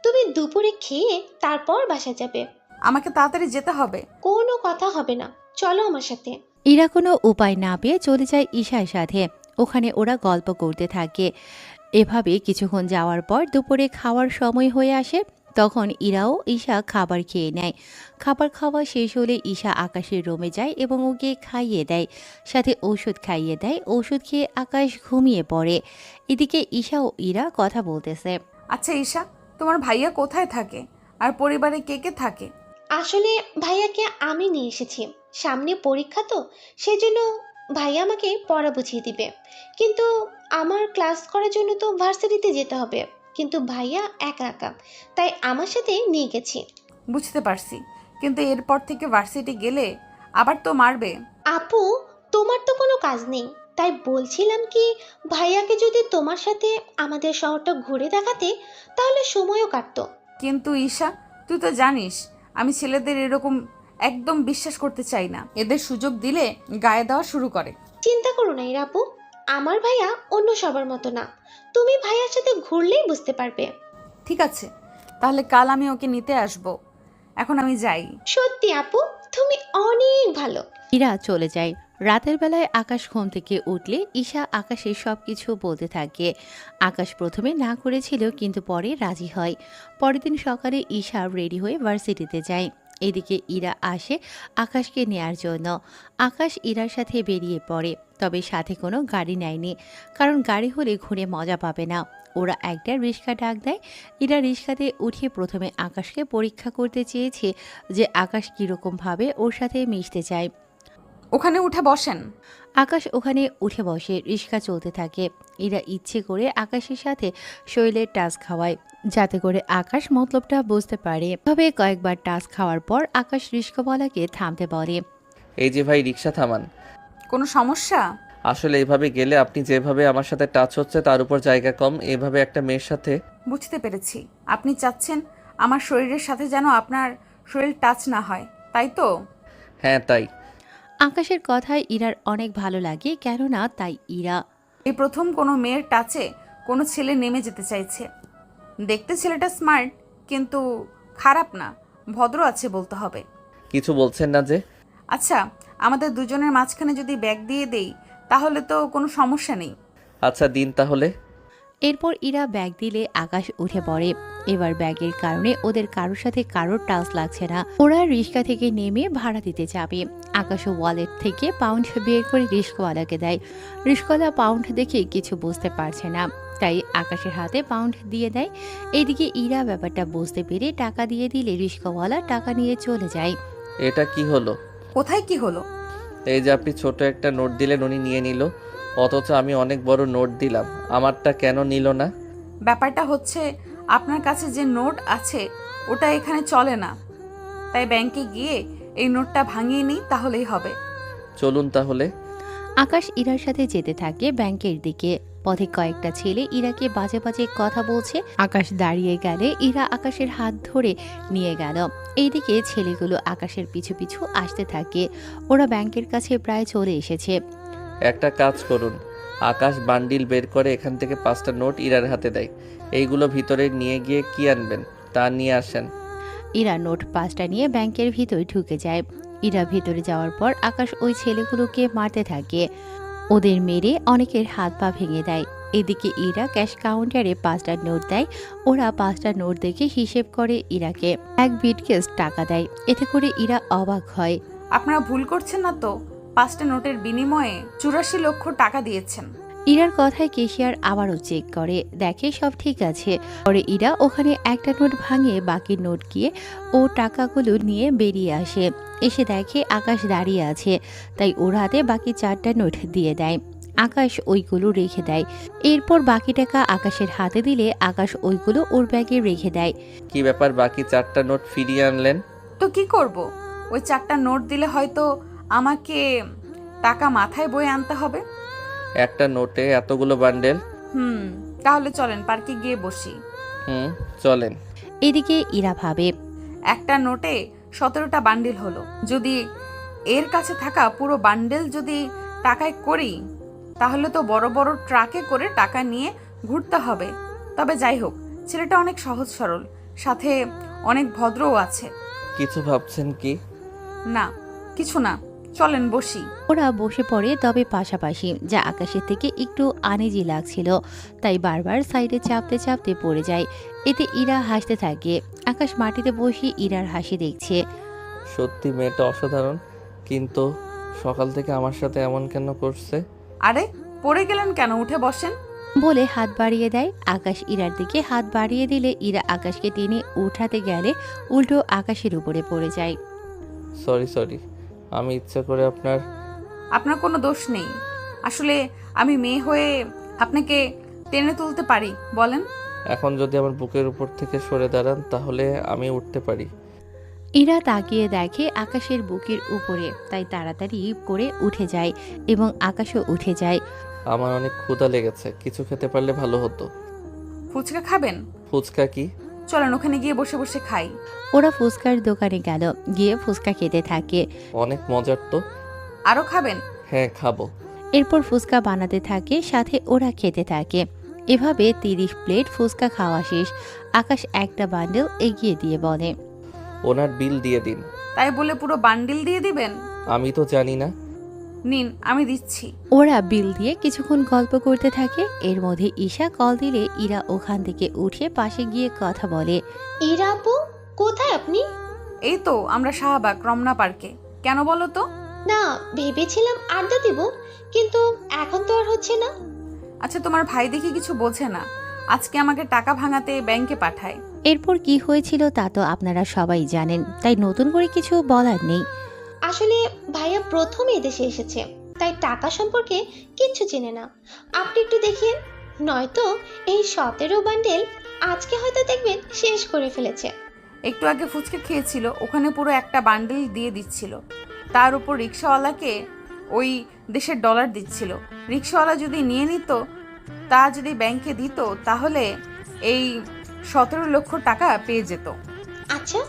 তুমি দুপুরে খেয়ে তারপর বাসা যাবে। আমাকে তাড়াতাড়ি যেতে হবে। কোনো কথা হবে না, চলো আমার সাথে। ইরা কোনো উপায় না পেয়ে চলে যায় ঈশার সাথে। ওখানে ওরা গল্প করতে থাকে। এভাবে কিছুক্ষণ যাওয়ার পর দুপুরে খাওয়ার সময় হয়ে আসে। তখন ইরাও ঈশা খাবার খেয়ে নেয়। খাবার খাওয়া শেষ হলে ঈশা আকাশের রুমে যায় এবং ওকে খাইয়ে দেয়, সাথে ওষুধ খাইয়ে দেয়। ওষুধ খেয়ে আকাশ ঘুমিয়ে পড়ে। এদিকে ঈশা ও ইরা কথা বলতেছে। আচ্ছা ঈশা, তোমার ভাইয়া কোথায় থাকে আর পরিবারে কে কে থাকে? আসলে ভাইয়াকে আমি নিয়ে এসেছি, সামনে পরীক্ষা তো, সেজন্য ভাইয়া আমাকে পড়া বুঝিয়ে দিবে। কিন্তু আমার ক্লাস করার জন্য তো ভার্সিটিতে যেতে হবে, কিন্তু ভাইয়া একা একা, তাই আমার সাথে নিয়ে গেছি। বুঝতে পারছি, কিন্তু এরপর থেকে ভার্সিটি গেলে আবার তো মারবে। আপু, তোমার তো কোনো কাজ নেই, তাই বলছিলাম কি, ভাইয়াকে যদি তোমার সাথে আমাদের শহরটা ঘুরে দেখাতে, তাহলে সময়ও কাটতো। কিন্তু ঈশা, তুই তো জানিস আমি ছেলেদের এরকম একদম বিশ্বাস করতে চাই না। এদের সুযোগ দিলে গায়ে দেওয়া শুরু করে। চিন্তা করো না ইরা আপু, আমার ভাইয়া অন্য সবার মতো না, তুমি ভাইয়ার সাথে ঘুরলেই বুঝতে পারবে। ঠিক আছে, তাহলে কাল আমি ওকে নিতে আসব। এখন আমি যাই। সত্যি আপু, তুমি অনেক ভালো। ইরা চলে যায়। রাতের বেলায় আকাশ ঘুম থেকে উঠলে ঈশা আকাশের সবকিছু বলতে থাকে। আকাশ প্রথমে না করেছিল, কিন্তু পরে রাজি হয়। পরের দিন সকালে ঈশা রেডি হয়ে ভার্সিটিতে যায়। এদিকে ইরা আসে আকাশকে নেয়ার জন্য। আকাশ ইরার সাথে বেরিয়ে পড়ে, তবে সাথে কোনো গাড়ি নেয়নি, কারণ গাড়ি হলে ঘুরে মজা পাবে না। ওরা একটা রিক্সা ডাক দেয়। ইরা রিক্সাতে উঠে প্রথমে আকাশকে পরীক্ষা করতে চেয়েছে যে আকাশ কীরকমভাবে ওর সাথে মিশতে চায়। ওখানে উঠে বসেন। আকাশ ওখানে উঠে বসে। রিক্সা চলতে থাকে। ইরা ইচ্ছে করে আকাশের সাথে শরীরের টাচ খাওয়ায়, যাতে করে আকাশ মতলবটা বুঝতে পারে। তবে কয়েকবার টাচ খাওয়ার পর আকাশ রিক্সাওয়ালাকে থামতে বলে। এই যে ভাই, রিক্সা থামান। কোনো সমস্যা? আসলে এভাবে গেলে আপনি যেভাবে আমার সাথে টাচ হচ্ছে তার উপর জায়গা কম, এভাবে একটা মেয়ের সাথে। বুঝতে পেরেছি, আপনি চাচ্ছেন আমার শরীরের সাথে যেন আপনার শরীর টাচ না হয়, তাই তো? হ্যাঁ তাই। আকাশের কথায় ইরার অনেক ভালো লাগে, কেননা তাই ইরা এই প্রথম কোনো মেয়ের টাচে কোনো ছেলে নেমে যেতে চাইছে। দেখতে ছেলেটা স্মার্ট, কিন্তু খারাপ না, ভদ্র আছে বলতে হবে। কিছু বলছেন না যে? আচ্ছা, আমাদের দুজনের মাঝখানে যদি ব্যাগ দিয়ে দেই তাহলে তো কোনো সমস্যা নেই। আচ্ছা দিন তাহলে। এরপর ইরা ব্যাগ দিলে আকাশ উঠে পড়ে। এবার ব্যাগের কারণে ওদের কারোর সাথে কারোর টাচ লাগছে না। ওরা রিক্সা থেকে নেমে ভাড়া দিতে যাবে। আকাশও ওয়ালেট থেকে পাউন্ড বের করে রিক্সাওয়ালাকে দেয়। রিক্সাওয়ালা পাউন্ড দেখে কিছু বুঝতে পারছে না, তাই আকাশের হাতে পাউন্ড দিয়ে দেয়। এইদিকে ইরা ব্যাপারটা বুঝতে পেরে টাকা দিয়ে দিলে রিক্সাওয়ালা টাকা নিয়ে চলে যায়। এটা কি হলো? কোথায় কি হলো? এই যে আপনি ছোট একটা নোট দিলেন, উনি নিয়ে নিল, অথচ আমি অনেক বড় নোট দিলাম, আমারটা কেন নিল না? ব্যাপারটা হচ্ছে আপনার কাছে যে নোট আছে ওটা এখানে চলে না, তাই ব্যাংকে গিয়ে এই নোটটা ভাঙিয়ে নিই, তাহলেই হবে। চলুন তাহলে। আকাশ ইরার সাথে যেতে থাকে ব্যাংকের দিকে। পথে কয়েকটা ছেলে ইরাকে বাজে বাজে কথা বলছে। আকাশ দাঁড়িয়ে গেলে ইরা আকাশের হাত ধরে নিয়ে গেল। এইদিকে ছেলেগুলো আকাশের পিছু পিছু আসতে থাকে। ওরা ব্যাংকের কাছে প্রায় চলে এসেছে। একটা কাজ করুন, আকাশ বান্ডিল বের করে এখান থেকে 5টা নোট ইরার হাতে দেয়। এইগুলো ভিতরে নিয়ে গিয়ে কি আনবেন তা নিয়ে আসেন। ইরা নোট 5টা নিয়ে ব্যাংকের ভিতরে ঢুকে যায়। ইরা ভিতরে যাওয়ার পর আকাশ ওই ছেলেগুলোকে মারতে থাকে। ওদের মেরে অনেকের হাত পা ভেঙে দেয়। এদিকে ইরা ক্যাশ কাউন্টারে 5টা নোট দেয়। ওরা 5টা নোট দেখে হিসেব করে ইরাকে এক বিটকেস টাকা দেয়। এতে করে ইরা অবাক হয়। আপনারা ভুল করছেন না তো? 5টা নোটের বিনিময়ে 84 লক্ষ টাকা দিয়েছেন। ইরার কথায় কেশিয়ার আবারও চেক করে, দেখে সব ঠিক আছে। পরে ইরা ওখানে একটা নোট ভাঙে বাকি নোট গিয়ে ও টাকাগুলো নিয়ে বেরিয়ে আসে। এসে দেখে আকাশ দাঁড়িয়ে আছে, তাই ওর হাতে বাকি 4টা নোট দিয়ে দেয়। আকাশ ওইগুলো রেখে দেয়। এরপর বাকি টাকা আকাশের হাতে দিলে আকাশ ওইগুলো ওর ব্যাগে রেখে দেয়। কি ব্যাপার, বাকি 4টা নোট ফিরিয়ে আনলেন? তো কি করব, ওই 4টা নোট দিলে হয়তো আমাকে টাকা মাথায় বয়ে আনতে হবে। একটা নোটে এতগুলো বান্ডেল? তাহলে চলেন পার্কে গিয়ে বসি। চলেন। এদিকে ইরা ভাবে, একটা নোটে 17টা বান্ডেল হলো, যদি এর কাছে থাকা পুরো বান্ডেল যদি টাকায় করি তাহলে তো বড় বড় ট্রাকে করে টাকা নিয়ে ঘুরতে হবে। তবে যাই হোক, ছেলেটা অনেক সহজ সরল, সাথে অনেক ভদ্রও আছে। কিছু ভাবছেন কি? না কিছু না, চলেন বসি। ওরা বসে পড়ে, তবে পাশাপাশি, যা আকাশের থেকে একটু আনিজি লাগছিল। তাই বারবার সাইডে চাপতে চাপতে পড়ে যায়। এতে ইরা হাসতে থাকে। আকাশ মাটিতে বসে ইরার হাসি দেখছে। সত্যি মেয়েটা অসাধারণ, কিন্তু সকাল থেকে আমার সাথে এমন কেন করছে? আরে পড়ে গেলেন কেন, উঠে বসেন। বলে হাত বাড়িয়ে দেয়। আকাশ ইরার দিকে হাত বাড়িয়ে দিলে ইরা আকাশকে টেনে উঠাতে গেলে উল্টো আকাশের উপরে পড়ে যায়। সরি, আমি ইচ্ছা করে আপনার কোনো দোষ নেই। আসলে আমি মেয়ে হয়ে আপনাকে টেনে তুলতে পারি, বলেন। এখন যদি আমার বুকের উপর থেকে সরে দাঁড়ান তাহলে আমি উঠতে পারি। ইরা তাকিয়ে দেখে আকাশের বুকের উপরে, তাই তাড়াতাড়ি করে উঠে যায় এবং আকাশও উঠে যায়। আমার অনেক ক্ষুধা লেগেছে, কিছু খেতে পারলে ভালো হতো। ফুচকা খাবেন? ফুচকা কি? চলেন ওখানে গিয়ে বসে বসে খাই। ওরা ফুচকার দোকানে গেল, গিয়ে ফুচকা খেতে থাকে। অনেক মজার তো। আরো খাবেন? হ্যাঁ খাবো। এরপর ফুচকা বানাতে থাকে, সাথে ওরা খেতে থাকে। এভাবে 30 প্লেট ফুচকা খাওয়া শেষ। আকাশ একটা বান্ডেল এগিয়ে দিয়ে বলে, ওনার বিল দিয়ে দিন। তাই বলে পুরো বান্ডিল দিয়ে দিবেন? আমি তো জানি না। নিন, আমি দিচ্ছি। ওরা বিল দিয়ে কিছুক্ষণ গল্প করতে থাকে। এর মধ্যে ঈশা কল দিলে ইরা ওখান থেকে উঠে পাশে গিয়ে কথা বলে। ইরা আপু, কোথায় আপনি? এই তো আমরা শাহবাগ রমনা পার্কে। কেন বলো তো? না, ভেবেছিলাম আড্ডা দিব, কিন্তু এখন তো আর হচ্ছে না। আচ্ছা, তোমার ভাই দেখি কিছু বোঝে না। আজকে আমাকে টাকা ভাঙাতে ব্যাংকে পাঠায়। এরপর কি হয়েছিল তা তো আপনারা সবাই জানেন, তাই নতুন করে কিছু বলার নেই। আসলে ভাইয়া প্রথম এদেশে এসেছে, তাই টাকা সম্পর্কে কিচ্ছু চেনে না। আপনি একটু দেখিয়ে, নয়তো এই 17 বান্ডেল আজকে হয়তো দেখবেন শেষ করে ফেলেছে। একটু আগে ফুচকা খেয়েছিল, ওখানে পুরো একটা বান্ডেল দিয়ে দিচ্ছিল। তার উপর রিক্সাওয়ালাকে ওই দেশের ডলার দিচ্ছিল। রিক্সাওয়ালা যদি নিয়ে নিত, তা যদি ব্যাংকে দিত, তাহলে এই 17 লক্ষ টাকা পেয়ে যেত। আচ্ছা,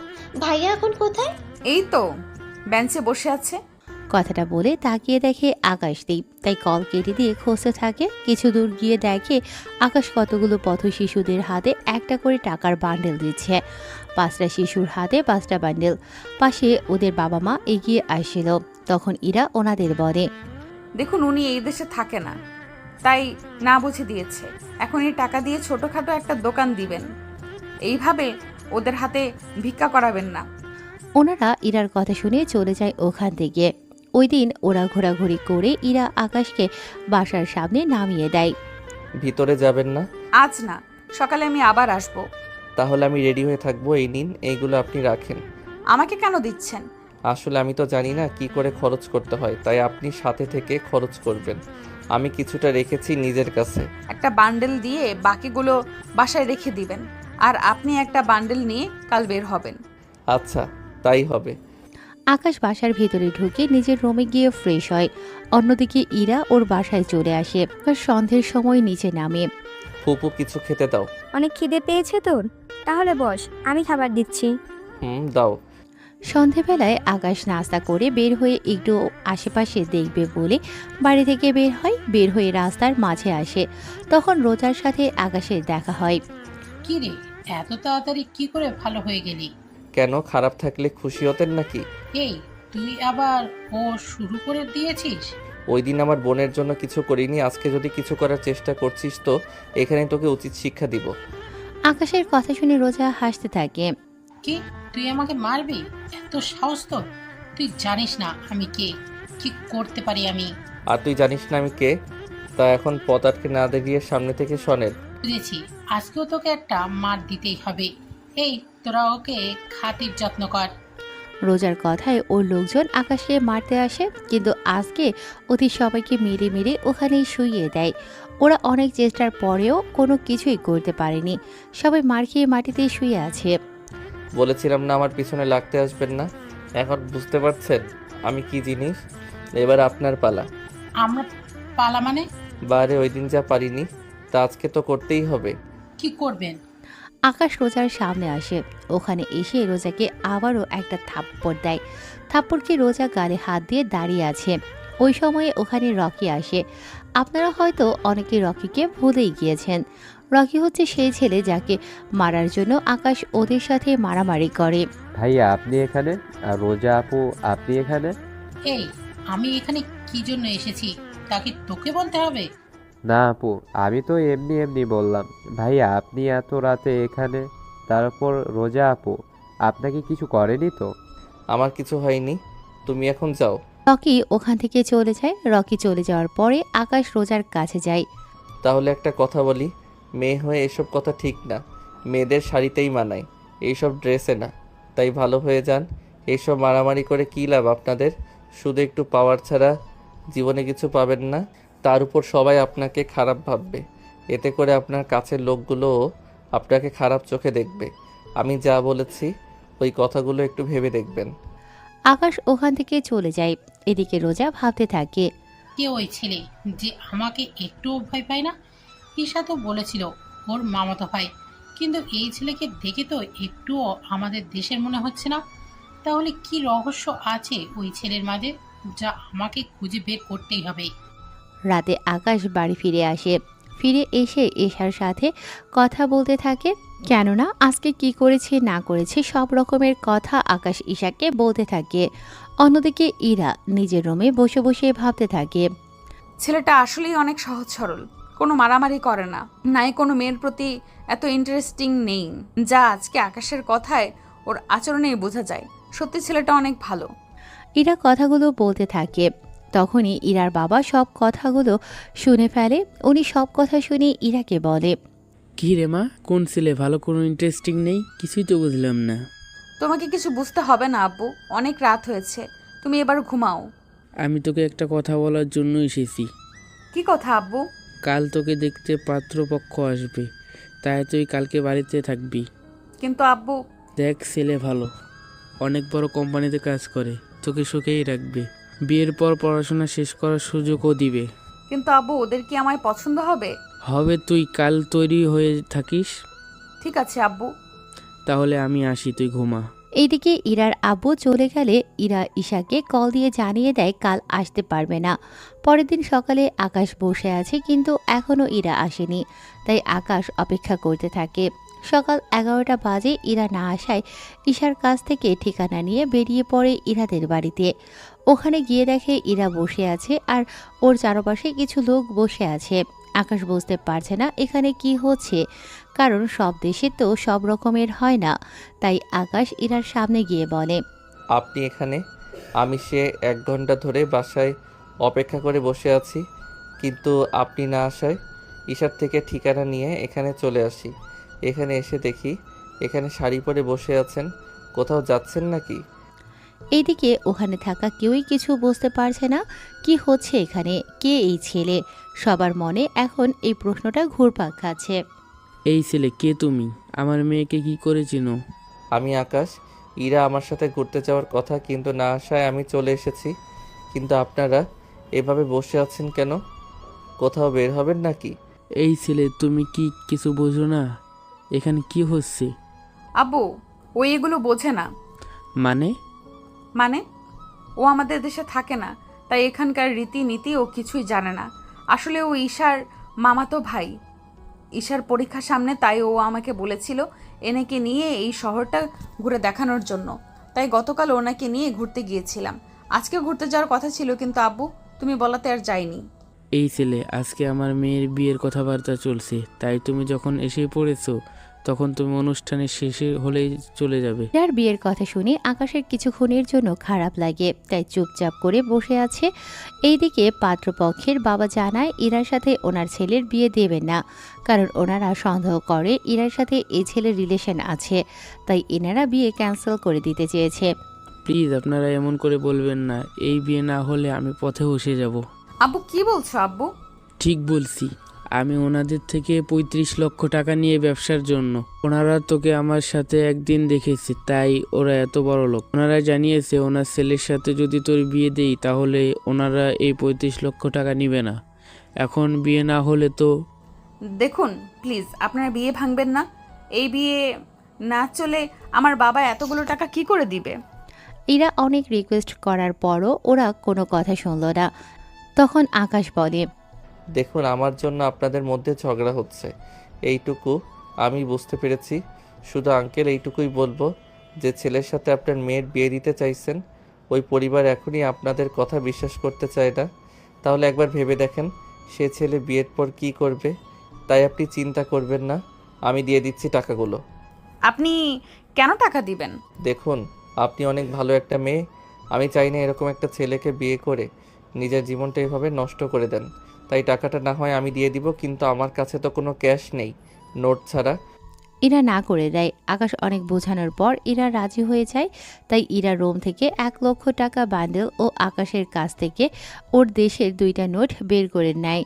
ভাইয়া এখন কোথায়? এই তো বেঞ্চে বসে আছে। কথাটা বলে তাকিয়ে দেখে আকাশদীপ, তাই কল কেটে দিয়ে খুঁজতে থাকে। কিছু দূর গিয়ে দেখে আকাশ কতগুলো পথ শিশুদের হাতে একটা করে টাকার বান্ডেল দিচ্ছে। 5টা শিশুর হাতে 5টা বান্ডেল। পাশে ওদের বাবা মা এগিয়ে আসছিল। তখন ইরা ওনাদের বলে, দেখুন, উনি এই দেশে থাকে না, তাই না বুঝে দিয়েছে। এখন এই টাকা দিয়ে ছোটখাটো একটা দোকান দিবেন। এইভাবে ওদের হাতে ভিক্ষা করাবেন না। ওনারা ইরার কথা শুনে চলে যায় ওখান থেকে। ওই দিন ওরা ঘোরাঘুরি করে ইরা আকাশকে বাসার সামনে নামিয়ে দেয়। ভিতরে যাবেন না? আজ না, সকালে আমি আবার আসব। তাহলে আমি রেডি হয়ে থাকবো। এই নিন, এইগুলো আপনি রাখেন। আমাকে কেন দিচ্ছেন? আসলে আমি তো জানি না কি করে খরচ করতে হয়, তাই আপনি সাথে থেকে খরচ করবেন। আমি কিছুটা রেখেছি নিজের কাছে। একটা বান্ডেল দিয়ে বাকিগুলো বাসায় রেখে দিবেন, আর আপনি একটা বান্ডেল নিয়ে কাল বের হবেন। আচ্ছা, তাই হবে। আকাশ বাসার ভেতরে ঢুকে নিজের রুমে গিয়ে ফ্রেশ হয়। অন্যদিকে ইরা ওর বাসায় চলে আসে। আর সন্ধ্যের সময় নিচে নামে। ফুপু কিছু খেতে দাও। অনেক খিদে পেয়েছে তোর? তাহলে বস, আমি খাবার দিচ্ছি। দাও। সন্ধেবেলায় আকাশ নাস্তা করে বের হয়ে একটু আশেপাশে দেখবে বলে বাড়ি থেকে বের হয়। বের হয়ে রাস্তার মাঝে আসে। তখন রোজার সাথে আকাশের দেখা হয়। কি রে, এত তাড়াতাড়ি কি করে ভালো হয়ে গেলি? কেন, খারাপ থাকলে খুশি হতেন নাকি? এই, তুই আবার ও শুরু করে দিয়েছিস? ওই দিন আমার বোনের জন্য কিছু করিনি, আজকে যদি কিছু করার চেষ্টা করছিস তো এখানে তোকে উচিত শিক্ষা দিব। আকাশের কথা শুনে রোজা হাসতে থাকে। কি, তুই আমাকে মারবি? এত সাহস তো? তুই জানিস না আমি কে, কি করতে পারি আমি। আর তুই জানিস না আমি কে? তা এখন পথ আটকে না দেখিয়ে সামনে থেকে সনেন। বুঝেছি, আজকেও তোকে একটা মার দিতেই হবে। এই, তোরা ওকে খাতির যত্ন কর। রোজার কথায় ওর লোকজন আকাশকে মারতে আসে, কিন্তু আজকে ওদের সবাইকে মেরে মেরে ওখানেই শুইয়ে দেয়। ওরা অনেক চেষ্টার পরেও কোনো কিছুই করতে পারেনি। সবাই মার খেয়ে মাটিতে শুয়ে আছে। বলেছিলাম না আমার পিছনে লাগতে আসবেন না? এখন বুঝতে পারছেন আমি কি জিনিস? এবার আপনার পালা। আমরা পালা মানে? বারে ওই দিন যা পারিনি তা আজকে তো করতেই হবে। কি করবেন? আকাশ রোজার সামনে আসে। ওখানে এসে রোজাকে আবারও একটা থাপ্পড় দেয়। থাপ্পড়কে রোজা গালে হাত দিয়ে দাঁড়িয়ে আছে। ওই সময়ে ওখানে রকি আসে। আপনারা হয়তো অনেকে রকিকে ভুলেই গিয়েছেন। রকি হচ্ছে সেই ছেলে যাকে মারার জন্য আকাশ ওদের সাথে মারামারি করে। ভাইয়া আপনি এখানে, আর রোজা আপু আপনি এখানে? এই, আমি এখানে কি জন্য এসেছি তা কি তোকে বলতে হবে? না আপু, আমি তো এমনি এমনি বললাম। ভাইয়া আপনি এত রাতে এখানে, তারপর রোজা আপু আপনাকে কিছু করেনি তো? আমার কিছু হয়নি, তুমি এখন যাও। রকি ওখান থেকে চলে যায়। রকি চলে যাওয়ার পরে আকাশ রোজার কাছে যায়। তাহলে একটা কথা বলি, মেয়ে হয়ে এসব কথা ঠিক না। মেয়েদের শাড়িতেই মানায়, এইসব ড্রেসে না। তাই ভালো হয়ে যান। এইসব মারামারি করে কী লাভ আপনাদের? শুধু একটু পাওয়ার ছাড়া জীবনে কিছু পাবেন না। তার উপর সবাই আপনাকে খারাপ ভাববে। এতে করে আপনার কাছের লোকগুলোও আপনাকে খারাপ চোখে দেখবে। আমি যা বলেছি ওই কথাগুলো একটু ভেবে দেখবেন। আকাশ ওখান থেকে চলে যায়। এদিকে রোজা ভাবতে থাকে, কে ওই ছেলে যে আমাকে একটুও ভয় পায় না? ঈশা তো বলেছিল ওর মামাতো ভাই, কিন্তু এই ছেলেকে দেখে তো একটুও আমাদের দেশের মনে হচ্ছে না। তাহলে কি রহস্য আছে ওই ছেলের মাঝে, যা আমাকে খুঁজে বের করতেই হবে। রাতে আকাশ বাড়ি ফিরে আসে। ফিরে এসে ঈশার সাথে কথা বলতে থাকে। কেননা আজকে কি করেছে না করেছে সব রকমের কথা আকাশ ঈশাকে বলতে থাকে। অন্যদিকে ইরা নিজের রুমে বসে বসে ভাবতে থাকে, ছেলেটা আসলেই অনেক সহজ সরল, কোনো মারামারি করে না, নাই কোনো মেয়ের প্রতি এত ইন্টারেস্টিং নেই, যা আজকে আকাশের কথায় ওর আচরণেই বোঝা যায়। সত্যি ছেলেটা অনেক ভালো। ইরা কথাগুলো বলতে থাকে। তখনই ইরার বাবা সব কথাগুলো শুনে ফেলে। উনি সব কথা শুনে ইরাকে বলে, কি রে মা, কোন ছেলে ভালো, কোনো ইন্টারেস্টিং নেই? কিছুই তো বুঝলাম না। তোমাকে কিছু বুঝতে হবে না আব্বু, অনেক রাত হয়েছে, তুমি এবার ঘুমাও। আমি তোকে একটা কথা বলার জন্য এসেছি। কি কথা আব্বু? কাল তোকে দেখতে পাত্রপক্ষ আসবে, তাই তুই কালকে বাড়িতে থাকবি। কিন্তু আব্বু। দেখ, ছেলে ভালো, অনেক বড় কোম্পানিতে কাজ করে, তোকে সুখেই রাখবে। বিয়ের পর পড়াশোনা শেষ করার সুযোগও দিবে। কিন্তু আব্বু, ওদের কি আমায় পছন্দ হবে? হবে, তুই কাল তৈরি হয়ে থাকিস। ঠিক আছে আব্বু। তাহলে আমি আসি, তুই ঘুমা। এইদিকে ইরার আব্বু চলে গেলে ইরা ঈশাকে কল দিয়ে জানিয়ে দেয় কাল আসতে পারবে না। পরের দিন সকালে আকাশ বসে আছে, কিন্তু এখনও ইরা আসেনি। তাই আকাশ অপেক্ষা করতে থাকে। সকাল 11টা বাজে। ইরা না আসায় ঈশার কাছ থেকে ঠিকানা নিয়ে বেরিয়ে পড়ে ইরাদের বাড়িতে। ওখানে গিয়ে দেখে ইরা বসে আছে আর ওর চারপাশে কিছু লোক বসে আছে। আকাশ বুঝতে পারছে না এখানে কি হচ্ছে, কারণ সব দেশে তো সব রকমের হয় না। তাই আকাশ ইরার সামনে গিয়ে বলে, আপনি এখানে? আমি সে 1 ঘন্টা ধরে বাসায় অপেক্ষা করে বসে আছি, কিন্তু আপনি না আসায় ঈশার থেকে ঠিকানা নিয়ে এখানে চলে আসি। এখানে এসে দেখি এখানে শাড়ি পরে বসে আছেন। কোথাও যাচ্ছেন নাকি? এইদিকে ওখানে থাকা কেউই কিছু বুঝতে পারছে না কি হচ্ছে এখানে, কে এই ছেলে। সবার মনে এখন এই প্রশ্নটা ঘুরপাক খাচ্ছে। এই ছেলে কে তুমি? আমার মেয়েকে কি করে চিনো? আমি আকাশ। ইরা আমার সাথে ঘুরতে যাওয়ার কথা, কিন্তু না আসায় আমি চলে এসেছি। কিন্তু আপনারা এভাবে বসে আছেন কেন? কোথাও বের হবেন নাকি? এই ছেলে, তুমি কি কিছু বোঝো না এখানে কি হচ্ছে? আব্বু, ও এগুলো বোঝে না। মানে ও আমাদের দেশে থাকে না, তাই এখানকার রীতিনীতি ও কিছুই জানে না। আসলে ও ঈশার মামাতো ভাই। ঈশার পরীক্ষা সামনে, তাই ও আমাকে বলেছিল এনেকে নিয়ে এই শহরটা ঘুরে দেখানোর জন্য। তাই গতকাল ওনাকে নিয়ে ঘুরতে গিয়েছিলাম। আজকে ঘুরতে যাওয়ার কথা ছিল, কিন্তু আব্বু তুমি বলাতে আর যাইনি। এই ছেলে, আজকে আমার মেয়ের বিয়ের কথাবার্তা চলছে, তাই তুমি যখন এসে পড়েছো তখন তুমি অনুষ্ঠানের শেষে হলেই চলে যাবে। যার বিয়ের কথা শুনে আকাশের কিছুক্ষণের জন্য খারাপ লাগে, তাই চুপচাপ করে বসে আছে। এইদিকে পাত্রপক্ষের বাবা জানায় ইরার সাথে ওনার ছেলের বিয়ে দেবেন না, কারণ ওনারা সন্দেহ করে ইরার সাথে এই ছেলের রিলেশন আছে। তাই এনারা বিয়ে ক্যান্সেল করে দিতে চেয়েছে। প্লিজ আপনারা এমন করে বলবেন না, এই বিয়ে না হলে আমি পথে বসে যাব। আব্বু কি বলছো আব্বু? ঠিক বলছি, আমি ওনাদের থেকে 35 লক্ষ টাকা নিয়ে ব্যবসার জন্য। ওনারা তোকে আমার সাথে একদিন দেখেছে, তাই ওরা এত বড় লোক। ওনারা জানিয়েছে ওনার ছেলের সাথে যদি তোর বিয়ে দেই তাহলে ওনারা এই 35 লক্ষ টাকা নিবে না। এখন বিয়ে না হলে তো। দেখুন প্লিজ, আপনারা বিয়ে ভাঙবেন না। এই বিয়ে না চলে আমার বাবা এতগুলো টাকা কি করে দিবে? ইরা অনেক রিকোয়েস্ট করার পরও ওরা কোনো কথা শুনল না। তখন আকাশ বলে, দেখুন, আমার জন্য আপনাদের মধ্যে ঝগড়া হচ্ছে, এইটুকু আমি বুঝতে পেরেছি। শুধু আঙ্কেল এইটুকুই বলবো যে ছেলের সাথে আপনার মেয়ের বিয়ে দিতে চাইছেন, ওই পরিবার এখনই আপনাদের কথা বিশ্বাস করতে চায় না। তাহলে একবার ভেবে দেখেন সে ছেলে বিয়ের পর কি করবে। তাই আপনি চিন্তা করবেন না, আমি দিয়ে দিচ্ছি টাকাগুলো। আপনি কেন টাকা দিবেন? দেখুন, আপনি অনেক ভালো একটা মেয়ে, আমি চাই না এরকম একটা ছেলেকে বিয়ে করে নিজের জীবনটা এভাবে নষ্ট করে দেন। তাই টাকাটা না হয় আমি দিয়ে দিব, কিন্তু আমার কাছে তো কোনো ক্যাশ নেই, নোট ছাড়া। ইরা না করে দেয়। আকাশ অনেক বোঝানোর পর ইরা রাজি হয়ে যায়। তাই ইরা রুম থেকে 1,00,000 টাকা বান্ডেল ও আকাশের কাছ থেকে ওর দেশের 2টা নোট বের করে নেয়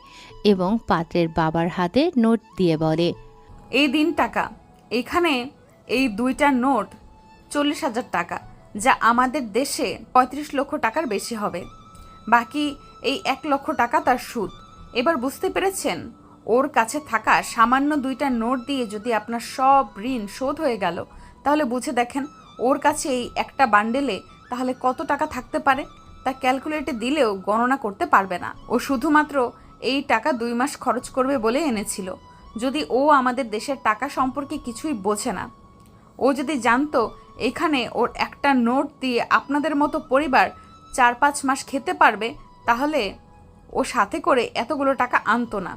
এবং পাত্রের বাবার হাতে নোট দিয়ে বলে, এই দিন টাকা। এখানে এই 2টা নোট 40,000 টাকা, যা আমাদের দেশে 35 লক্ষ টাকার বেশি হবে। বাকি এই 1 লক্ষ টাকা তার সুদ। এবার বুঝতে পেরেছেন? ওর কাছে থাকা সামান্য 2টা নোট দিয়ে যদি আপনার সব ঋণ শোধ হয়ে গেল, তাহলে বুঝে দেখেন ওর কাছে এই একটা বান্ডেলে তাহলে কত টাকা থাকতে পারে। তা ক্যালকুলেটে দিলেও গণনা করতে পারবে না। ও শুধুমাত্র এই টাকা 2 মাস খরচ করবে বলে এনেছিল। যদি ও আমাদের দেশের টাকা সম্পর্কে কিছুই বোঝে না। ও যদি জানতো এখানে ওর একটা নোট দিয়ে আপনাদের মতো পরিবার 4-5 মাস খেতে পারবে, তাহলে ও সাথে করে এতগুলো টাকা আনতো না।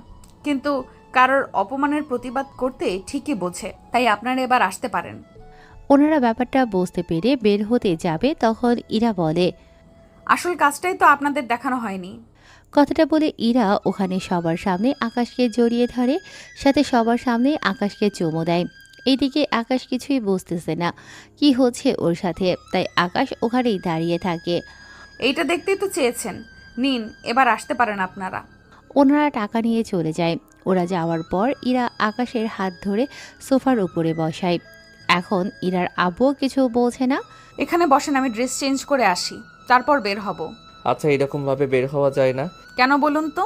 কিন্তু কারোর অপমানের প্রতিবাদ করতে ঠিকই বোঝে। তাই আপনারা এবার আসতে পারেন। ওনারা ব্যাপারটা বুঝতে পেরে বের হতে যাবে, তখন ইরা বলে, আসল কাজটাই তো আপনাদের দেখানো হয়নি। কথাটা বলে ইরা ওখানে সবার সামনে আকাশকে জড়িয়ে ধরে, সাথে সবার সামনে আকাশকে চুমু দেয়। এইদিকে আকাশ কিছুই বুঝতেছে না কি হচ্ছে ওর সাথে, তাই আকাশ ওখানেই দাঁড়িয়ে থাকে। এইটা দেখতেই তো চেয়েছেন, নিন এবার আসতে পারেন আপনারা। ওনারা টাকা নিয়ে চলে যায়। ওরা যাওয়ার পর ইরা আকাশের হাত ধরে সোফার উপরে বসায়। এখন ইরার আব্বু কিছু বলছে না। এখানে বসেন, আমি ড্রেস চেঞ্জ করে আসি, তারপর বের হব। আচ্ছা, এরকমভাবে বের হওয়া যায় না। কেন বলুন তো?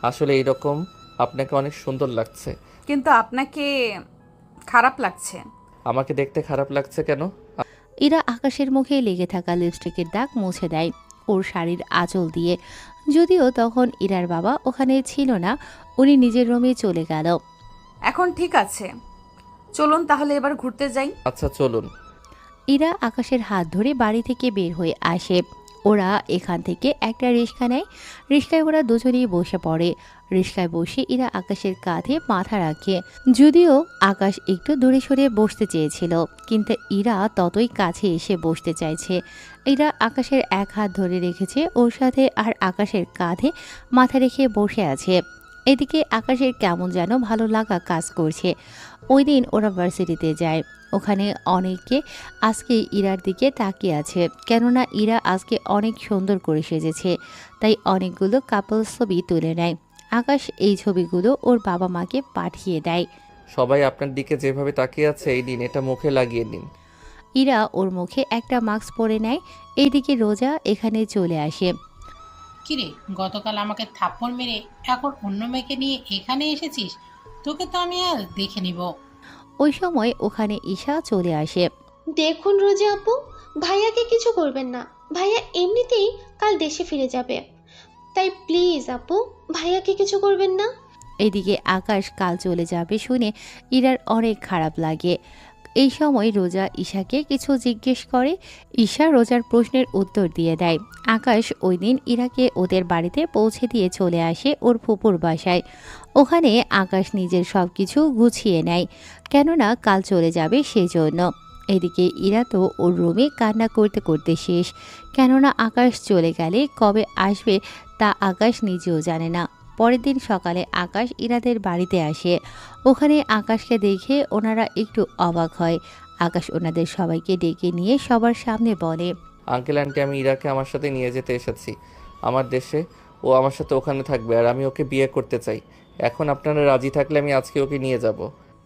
আসলে এইরকম আপনাকে অনেক সুন্দর লাগছে। কিন্তু আপনাকে খারাপ লাগছে। আমাকে দেখতে খারাপ লাগছে কেন? ইরা আকাশের মুখে লেগে থাকা লিপস্টিকের দাগ মুছে দেয় ওর শাড়ির আঁচল দিয়ে। যদিও তখন ইরার বাবা ওখানে ছিল না, উনি নিজের রুমে চলে গেল। এখন ঠিক আছে, চলুন তাহলে এবার ঘুরতে যাই। আচ্ছা চলুন। ইরা আকাশের হাত ধরে বাড়ি থেকে বের হয়ে আসে। ওরা এখান থেকে একটা রিক্সা নেয়। রিক্সায় ওরা দুজনেই বসে পড়ে। রিক্সায় বসে ইরা আকাশের কাঁধে মাথা রাখে। যদিও আকাশ একটু দূরে সরে বসতে চেয়েছিল, কিন্তু ইরা ততই কাছে এসে বসতে চাইছে। ইরা আকাশের এক হাত ধরে রেখেছে ওর সাথে, আর আকাশের কাঁধে মাথা রেখে বসে আছে। এদিকে আকাশের কেমন যেন ভালো লাগা কাজ করছে। ওই দিন ওরা ভার্সিটিতে যায়। ওখানে অনেকে আজকে ইরার দিকে তাকিয়ে আছে, কেননা ইরা আজকে অনেক সুন্দর করে সেজেছে। তাই অনেকগুলো কাপল ছবি তুলে নেয়। আকাশ এই ছবিগুলো ওর বাবা মাকে পাঠিয়ে দেয়। সবাই আপনার দিকে যেভাবে তাকিয়ে আছে, এই নিন, এটা মুখে লাগিয়ে নিন। ইরা ওর মুখে একটা মাস্ক পরে নেয়। এইদিকে রোজা এখানে চলে আসে। কিরে, গতকাল আমাকে থাপ্পড় মেরে এখন অন্য মেয়েকে নিয়ে এখানে এসেছিস? তোকে তো আমি আর দেখে নিব। ওই সময় ওখানে ঈশা চলে আসে। দেখুন রোজা আপু, ভাইয়াকে কিছু করবেন না। ভাইয়া এমনিতেই কাল দেশে ফিরে যাবে। তাই প্লিজ আপু, ভাইয়াকে কিছু করবেন না। এদিকে আকাশ কাল চলে যাবে শুনে ইরার অনেক খারাপ লাগে। এই সময় রোজা ঈশাকে কিছু জিজ্ঞেস করে। ঈশা রোজার প্রশ্নের উত্তর দিয়ে দেয়। আকাশ ওই দিন ইরাকে ওদের বাড়িতে পৌঁছে দিয়ে চলে আসে ওর ফুপুর বাসায়। ওখানে আকাশ নিজের সব কিছু গুছিয়ে নেয়, কেননা কাল চলে যাবে সেজন্য। এদিকে ইরা তো ওর রুমে কান্না করতে করতে শেষ, কেননা আকাশ চলে গেলে কবে আসবে তা আকাশ নিজেও জানে না। পরের দিন সকালে আকাশ ইরাদের বাড়িতে আসে। ওখানে আকাশকে দেখে ওনারা একটু অবাক হয়। আকাশ ওনাদের সবাইকে ডেকে নিয়ে সবার সামনে বলে, আঙ্কেল আন্টি, আমি ইরাকে আমার সাথে নিয়ে যেতে এসেছি আমার দেশে। ও আমার সাথে ওখানে থাকবে, আর আমি ওকে বিয়ে করতে চাই। এখন আপনারা রাজি থাকলে আমি আজকে ওকে নিয়ে যাব।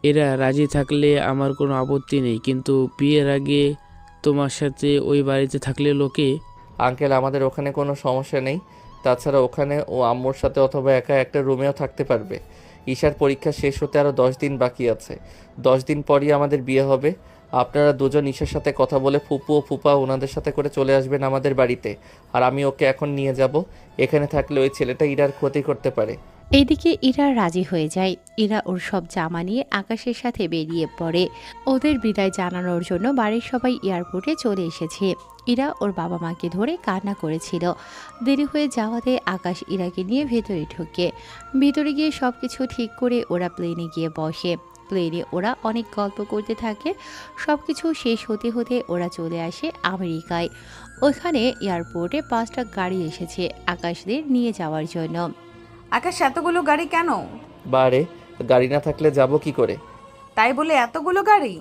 এরা রাজি থাকলে আমার কোনো আপত্তি নেই, কিন্তু বিয়ের আগে তোমার সাথে ওই বাড়িতে থাকলে লোকে। আঙ্কেল, আমাদের ওখানে কোনো সমস্যা নেই। তাছাড়া ওখানে ও আম্মুর সাথে অথবা একা একটা রুমেও থাকতে পারবে। ঈশার পরীক্ষা শেষ হতে আরও 10 দিন বাকি আছে। 10 দিন পরই আমাদের বিয়ে হবে। আপনারা দুজন ঈশার সাথে কথা বলে ফুপু ও ফুপা ওনাদের সাথে করে চলে আসবেন আমাদের বাড়িতে। আর আমি ওকে এখন নিয়ে যাব। এখানে থাকলে ওই ছেলেটা ইরার ক্ষতি করতে পারে। এইদিকে ইরা রাজি হয়ে যায়। ইরা ওর সব জামা নিয়ে আকাশের সাথে বেরিয়ে পড়ে। ওদের বিদায় জানানোর জন্য বাড়ির সবাই এয়ারপোর্টে চলে এসেছে। ইরা ওর বাবা মাকে ধরে কান্না করেছিল। দেরি হয়ে যাওয়াতে আকাশ ইরাকে নিয়ে ভেতরে ঢোকে। ভেতরে গিয়ে সব কিছু ঠিক করে ওরা প্লেনে গিয়ে বসে। প্লেনে ওরা অনেক গল্প করতে থাকে। সব কিছু শেষ হতে হতে ওরা চলে আসে আমেরিকায়। ওইখানে এয়ারপোর্টে 5টা গাড়ি এসেছে আকাশদের নিয়ে যাওয়ার জন্য। আকাশ এতগুলো গাড়ি কেন? বারে, গাড়ি না থাকলে যাব কি করে? তাই বলে এতগুলো গাড়ি?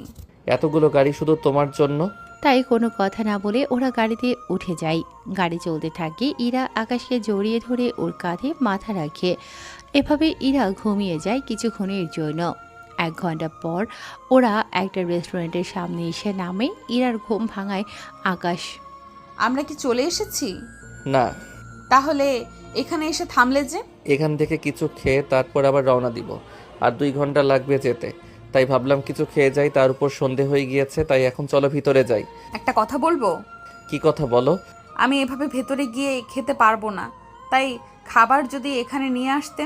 এতগুলো গাড়ি শুধু তোমার জন্য। তাই কোনো কথা না বলে ওরা গাড়িতে উঠে যায়। গাড়ি চলতে থাকে। ইরা আকাশকে জড়িয়ে ধরে ওর কাঁধে মাথা রাখে। এভাবে ইরা ঘুমিয়ে যায় কিছুক্ষণের জন্য। 1 ঘন্টা পর ওরা একটা রেস্টুরেন্টের সামনে এসে নামে। ইরার ঘুম ভাঙায় আকাশ। আমরা কি চলে এসেছি? না। তাহলে এখানে এসে থামলে যে? এখান থেকে কিছু খেয়ে তারপর আবার রওনা দিব। আর 2 ঘন্টা লাগবে যেতে। তাই ভাবলাম কিছু খেয়ে যাই, তার উপর সন্ধে হয়ে গিয়েছে। তাই এখন চলো ভিতরে যাই। একটা কথা বলবো? কি কথা বলো? আমি এভাবে ভেতরে গিয়ে খেতে পারবো না, তাই খাবার যদি এখানে নিয়ে আসতে।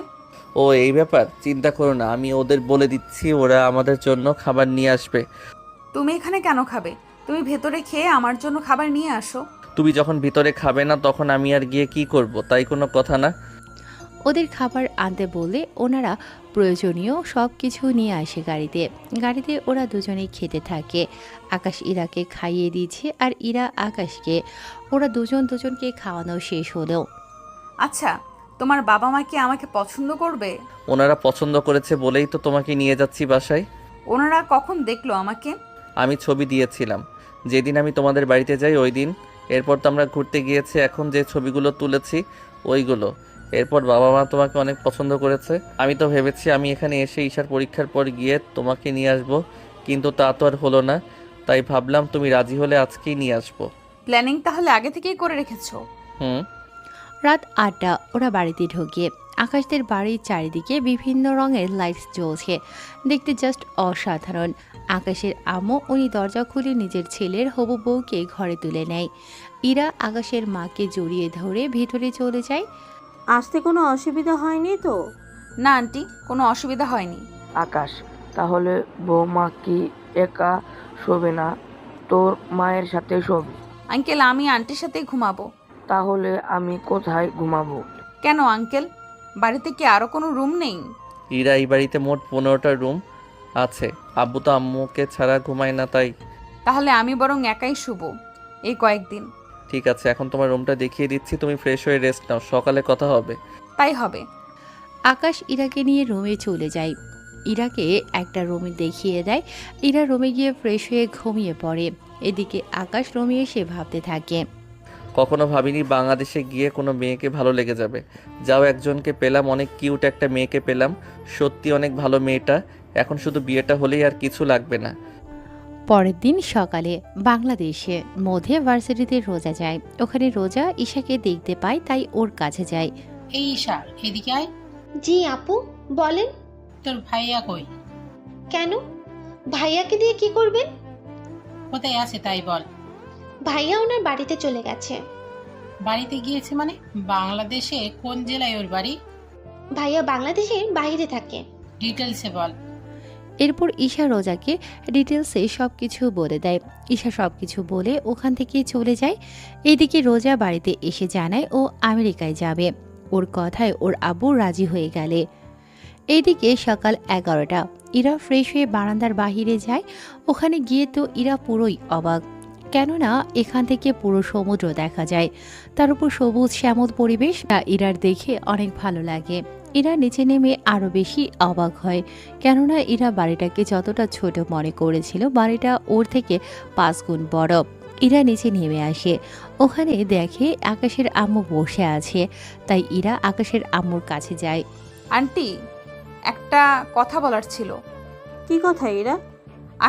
ও এই ব্যাপার, চিন্তা করো না, আমি ওদের বলে দিচ্ছি, ওরা আমাদের জন্য খাবার নিয়ে আসবে। তুমি এখানে কেন খাবে? তুমি ভেতরে খেয়ে আমার জন্য খাবার নিয়ে আসো। তুমি যখন ভিতরে খাবে না তখন আমি আর গিয়ে কি করব? তাই কোনো কথা না। ওদের খাবার আনতে বলে ওনারা প্রয়োজনীয় সব কিছু নিয়ে আসে গাড়িতে। গাড়িতে ওরা দুজনেই খেতে থাকে। আকাশ ইরাকে খাইয়ে দিচ্ছে আর ইরা আকাশকে। ওরা দুজনকে খাওয়ানো শেষ হলো। আচ্ছা, তোমার বাবা মা কি আমাকে পছন্দ করবে? ওনারা পছন্দ করেছে বলেই তো তোমাকে নিয়ে যাচ্ছি বাসায়। ওনারা কখন দেখলো আমাকে? আমি ছবি দিয়েছিলাম যেদিন আমি তোমাদের বাড়িতে যাই ওই দিন। এরপর তো আমরা ঘুরতে গিয়েছি, এখন যে ছবিগুলো তুলেছি ওইগুলো। এরপর বাবা মা তোমাকে অনেক পছন্দ করেছে। আমি তো ভেবেছি আমি এখানে এসে ঈশার পরীক্ষার পর গিয়ে তোমাকে নিয়ে আসবো, কিন্তু তা তো আর হলো না। তাই ভাবলাম তুমি রাজি হলে আজকেই নিয়ে আসবো। প্ল্যানিং তাহলে আগে থেকেই করে রেখেছো? রাত 8টা ওরা বাড়িতে ঢোকে। আকাশদের বাড়ির চারিদিকে বিভিন্ন রঙের লাইটস জ্বলছে। দেখতে জাস্ট অসাধারণ। আকাশের আম্মু উনি দরজা খুলে নিজের ছেলের হবু বউকে ঘরে তুলে নেয়। ইরা আকাশের মাকে জড়িয়ে ধরে ভেতরে চলে যায়। আসতে কোনো অসুবিধা হয়নি তো? না আন্টি, কোনো অসুবিধা হয়নি। আকাশ, তাহলে বৌমা কি একা শোবে না, তোর মায়ের সাথে শোবে? আঙ্কেল, আমি আন্টির সাথেই ঘুমাবো। তাহলে আমি কোথায় ঘুমাবো? কেন আঙ্কেল, বাড়িতে কি আরো কোনো রুম নেই? ইরা এই বাড়িতে মোট 15টা রুম আছে। আব্বু তো আম্মুকে ছাড়া ঘুমায় না, তাই। তাহলে আমি বরং একাই শুবো এই কয়েকদিন। ঠিক আছে, এখন তোমার রুমটা দেখিয়ে দিচ্ছি, তুমি ফ্রেশ হয়ে রেস্ট নাও, সকালে কথা হবে। তাই হবে। আকাশ ইরাকে নিয়ে রুমে চলে যায়। ইরাকে একটা রুমে দেখিয়ে দেয়। ইরা রুমে গিয়ে ফ্রেশ হয়ে ঘুমিয়ে পড়ে। এদিকে আকাশ রুমে এসে ভাবতে থাকে। কখনো ভাবিনি বাংলাদেশে গিয়ে কোনো মেয়েকে ভালো লেগে যাবে। যাও একজনকে পেলাম, অনেক কিউট একটা মেয়েকে পেলাম, সত্যি অনেক ভালো মেয়েটা। এখন শুধু বিয়েটা হলেই আর কিছু লাগবে না। পরের দিন সকালে বাংলাদেশে মধ্যে ভার্সিটিতে রোজা যায়। ওখানে রোজা ঈশাকে দেখতে পায়, তাই ওর কাছে যায়। এই ঈশা, এদিকে আয়। জি আপু, বলেন। তোর ভাইয়া কই? কেন? ভাইয়াকে দিয়ে কি করবেন? কোথায় আছে তাই বল। ভাইয়া ওনার বাড়িতে চলে গেছে। বাড়িতে গিয়েছে মানে? বাংলাদেশে কোন জেলায় ওর বাড়ি? ভাইয়া বাংলাদেশের বাইরে থাকে। ডিটেলসে বল। এরপর ঈশা রোজাকে ডিটেলসে সব কিছু বলে দেয়। ঈশা সব কিছু বলে ওখান থেকে চলে যায়। এদিকে রোজা বাড়িতে এসে জানায় ও আমেরিকায় যাবে। ওর কথায় ওর আব্বু রাজি হয়ে গেলে। এইদিকে সকাল 11টা। ইরা ফ্রেশ হয়ে বারান্দার বাহিরে যায়। ওখানে গিয়ে তো ইরা পুরোই অবাক, কেননা এখান থেকে পুরো সমুদ্র দেখা যায়। তার উপর সবুজ শ্যামল পরিবেশ। ইরার দেখে অনেক ভালো লাগে। ইরা নিচে নেমে আরও বেশি অবাক হয়, কেননা ইরা বাড়িটাকে যতটা ছোট মনে করেছিল বাড়িটা ওর থেকে 5 গুণ বড়। ইরা নিচে নেমে আসে। ওখানে দেখে আকাশের আম্মু বসে আছে, তাই ইরা আকাশের আম্মুর কাছে যায়। আন্টি, একটা কথা বলার ছিল। কি কথা এরা?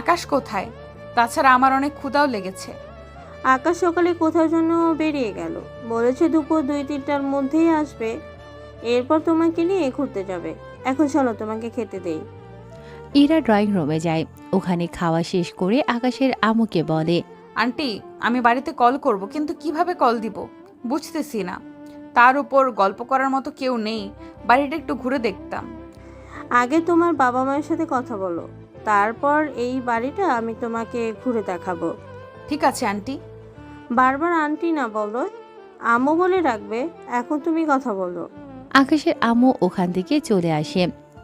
আকাশ কোথায়? তাছাড়া আমার অনেক ক্ষুধাও লেগেছে। আকাশ সকালে কোথাও জন্য বেরিয়ে গেল, বলেছে দুপুর 2-3টার মধ্যেই আসবে। এরপর তোমাকে নিয়ে ঘুরতে যাবে। এখন চলো তোমাকে খেতে দেই। ইরা ড্রয়িং রুমে যায়। ওখানে খাওয়া শেষ করে আকাশের আম্মুকে বলে, আন্টি, আমি বাড়িতে কল করব, কিন্তু কিভাবে কল দিব বুঝতেছি না। তার উপর গল্প করার মতো কেউ নেই, বাড়িটা একটু ঘুরে দেখতাম। আগে তোমার বাবা মায়ের সাথে কথা বলো, তারপর এই বাড়িটা আমি তোমাকে ঘুরে দেখাবো। ঠিক আছে আন্টি। বারবার আন্টি না বলো, আম্মু বলে রাখবে। এখন তুমি কথা বলো। আকাশের আম্মু ওখান থেকে চলে আসে।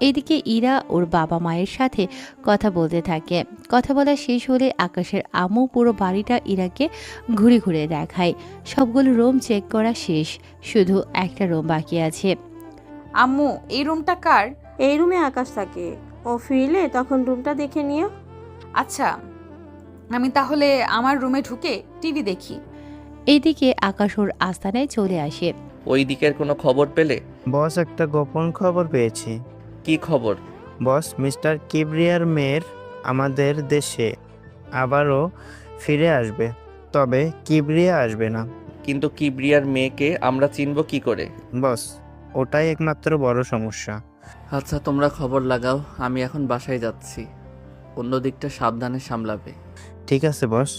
এদিকে ইরা ওর বাবা মায়ের সাথে কথা বলতে থাকে। কথা বলা শেষ হলে আকাশের আম্মু পুরো বাড়িটা ইরাকে ঘুরে ঘুরে দেখায়। সবগুলো রুম চেক করা শেষ, শুধু একটা রুম বাকি আছে। আম্মু, এই রুমটা কার? এই রুমে আকাশ থাকে, ও ফিরলে তখন রুমটা দেখে নিও। আচ্ছা, আমি তাহলে আমার রুমে ঢুকে টিভি দেখি। এইদিকে আকাশ ওর আস্তানায় চলে আসে। ওই দিকের কোনো খবর পেলে? বস, একটা গোপন খবর পেয়েছি। কি খবর? বস, মিস্টার কিবরিয়ার মেয়ের আমাদের দেশে আবারও ফিরে আসবে, তবে কিবরিয়া আসবে না। কিন্তু কিবরিয়ার মেয়েকে আমরা চিনব কি করে? বস, ওটাই একমাত্র বড় সমস্যা। আচ্ছা, তোমরা খবর লাগাও, আমি এখন বাসায় যাচ্ছি। অন্য দিকটা সাবধানে সামলাবে। ঠিক আছে বস।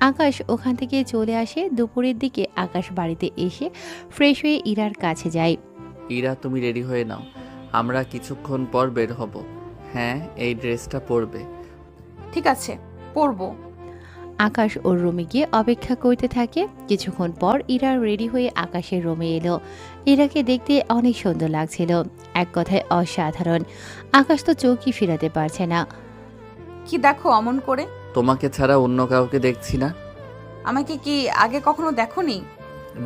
আকাশ ওখান থেকে চলে আসে। দুপুরের দিকে আকাশ বাড়িতে এসে ফ্রেশ হয়ে ইরার কাছে যায়। ইরা, তুমি রেডি হয়ে নাও, আমরা কিছুক্ষণ পর বের হব। হ্যাঁ, এই ড্রেসটা পরবে। ঠিক আছে, পরবো। আকাশ ওর রুমে গিয়ে অপেক্ষা করতে থাকে। কিছুক্ষণ পর ইরা রেডি হয়ে আকাশের রুমে এলো। ইরাকে দেখতে অনেক সুন্দর লাগছিল, এক কথায় অসাধারণ। আকাশ তো চোখই ফিরাতে পারছে না। কি দেখো অমন করে? তোমাকে ছাড়া অন্য কাউকে দেখছি না। আমাকে কি আগে কখনো দেখোনি?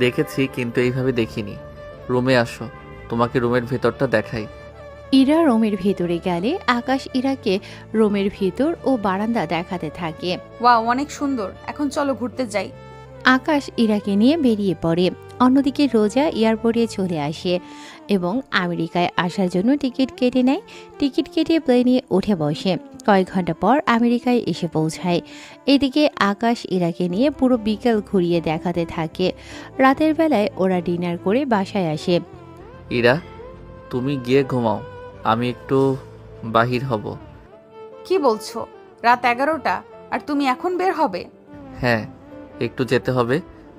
দেখেছি, কিন্তু এইভাবে দেখিনি। রুমে আসো, তোমাকে রুমের ভেতরটা দেখাই। ইরা রুমের ভিতরে গেলে আকাশ ইরাকে রুমের ভিতর ও বারান্দা দেখাতে থাকে। ওয়াও, অনেক সুন্দর, এখন চলো ঘুরতে যাই। আকাশ ইরাকে নিয়ে বেরিয়ে পড়ে। অন্যদিকে রোজা এয়ারপোর্টে চলে আসে এবং আমেরিকায় আসার জন্য টিকিট কেটে নেয়। টিকিট কেটে প্লেনে উঠে বসে। কয়েক ঘন্টা পর আমেরিকায় এসে পৌঁছায়। এদিকে আকাশ ইরাকে নিয়ে পুরো বিকেল ঘুরিয়ে দেখাতে থাকে। রাতের বেলায় ওরা ডিনার করে বাসায় আসে। ইরা, তুমি গিয়ে ঘুমাও, আমি একটু বাহির হব। কি বলছো? রাত 11টা আর তুমি এখন বের হবে? হ্যাঁ, একটু যেতে হবে।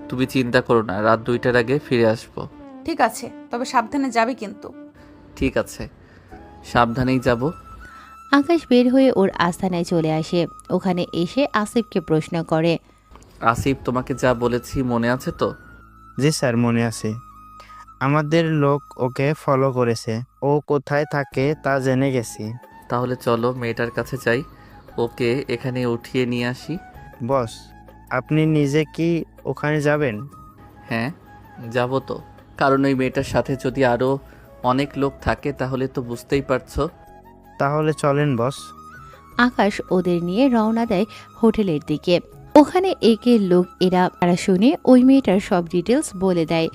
তুমি চিন্তা করো না, রাত 2টার আগে ফিরে আসবো। ঠিক আছে, তবে সাবধানে যাবে কিন্তু। ঠিক আছে, সাবধানেই যাব। আকাশ বের হয়ে ওর আস্তানায় চলে আসে। ওখানে এসে আসিফকে প্রশ্ন করে। আসিফ, তোমাকে যা বলেছি মনে আছে তো? জি স্যার, মনে আছে। আমাদের লোক ওকে ফলো করেছে, ও কোথায় থাকে তা জেনে গেছি। তাহলে চলো মেয়েটার কাছে যাই, ওকে এখানে উঠিয়ে নিয়ে আসি। বস, আপনি নিজে কি ওখানে যাবেন? হ্যাঁ, যাব তো, কারণ ওই মেয়েটার সাথে যদি আরও অনেক লোক থাকে তাহলে তো বুঝতেই পারছো। তাহলে চলেন বস। আকাশ ওদের নিয়ে রওনা দেয় হোটেলের দিকে। ওখানে একে লোক এরা শুনে ওই মেয়েটার সব ডিটেলস বলে দেয়।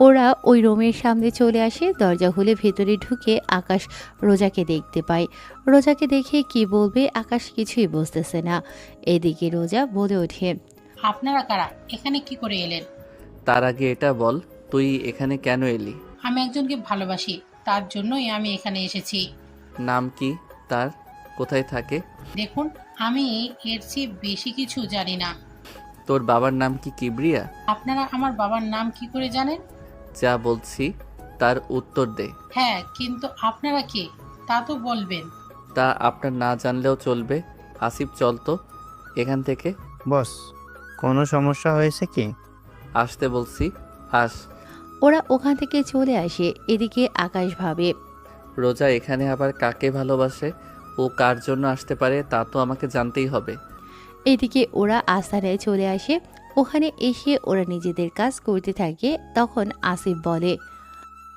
ওরা ওই রুমের সামনে চলে আসে। দরজা খুলে ভেতরে ঢুকে আকাশ রোজাকে দেখতে পায়। রোজাকে দেখে কি বলবে আকাশ কিছুই বুঝতেছে না। এদিকে রোজা বলে ওঠে, আপনারা কারা? এখানে কি করে এলেন? তার আগে এটা বল, তুই এখানে কেন এলি? আমি একজনকে ভালোবাসি, তার জন্যই আমি এখানে এসেছি। নাম কি তার? কোথায় থাকে? দেখুন, আমি এর চেয়ে বেশি কিছু জানি না। তোর বাবার নাম কি কিবরিয়া? আপনারা আমার বাবার নাম কি করে জানেন? যা বলছি তার উত্তর দে। হ্যাঁ, কিন্তু আপনারা কে তা তো বলবেন। তা আপনার না জানলেও চলবে। আসিফ, চল তো এখান থেকে। বস, কোনো সমস্যা হয়েছে কি? আসতে বলছি, আস। ওরা ওখান থেকে চলে আসে। এদিকে আকাশ ভাবে, রোজা এখানে আবার কাকে ভালোবাসে? ও কার জন্য আসতে পারে তা তো আমাকে জানতেই হবে। এদিকে ওরা আস্তানায় চলে আসে। ওখানে এসে ওরা নিজেদের কাজ করতে থাকে। তখন আসিফ বলে,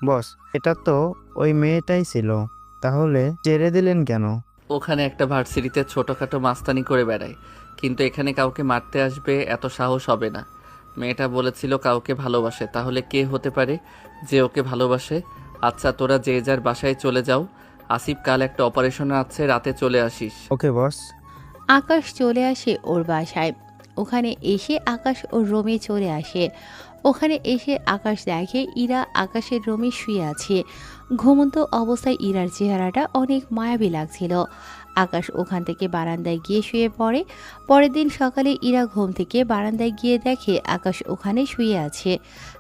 বস, এটা তো ওই মেয়েটাই ছিল, তাহলে ছেড়ে দিলেন কেন? ওখানে একটা ভার্সিটিতে ছোটোখাটো মাস্তানি করে বেড়ায়, কিন্তু এখানে কাউকে মারতে আসবে এত সাহস হবে না। মেয়েটা বলেছিল কাউকে ভালোবাসে, তাহলে কে হতে পারে যে ওকে ভালোবাসে? আচ্ছা, তোরা যে যার বাসায় চলে যাও। আসিফ, কাল একটা অপারেশন আছে, রাতে চলে আসিস। ওকে বস। আকাশ চলে আসে ওর বাসায়। ওখানে এসে আকাশ ওর রুমে চলে আসে। ওখানে এসে আকাশ দেখে ইরা আকাশের রুমে শুয়ে আছে। ঘুমন্ত অবস্থায় ইরার চেহারাটা অনেক মায়াবী লাগছিল। আকাশ ওখান থেকে বারান্দায় গিয়ে শুয়ে পড়ে। পরের দিন সকালে ইরা ঘুম থেকে বারান্দায় গিয়ে দেখে আকাশ ওখানে শুয়ে আছে।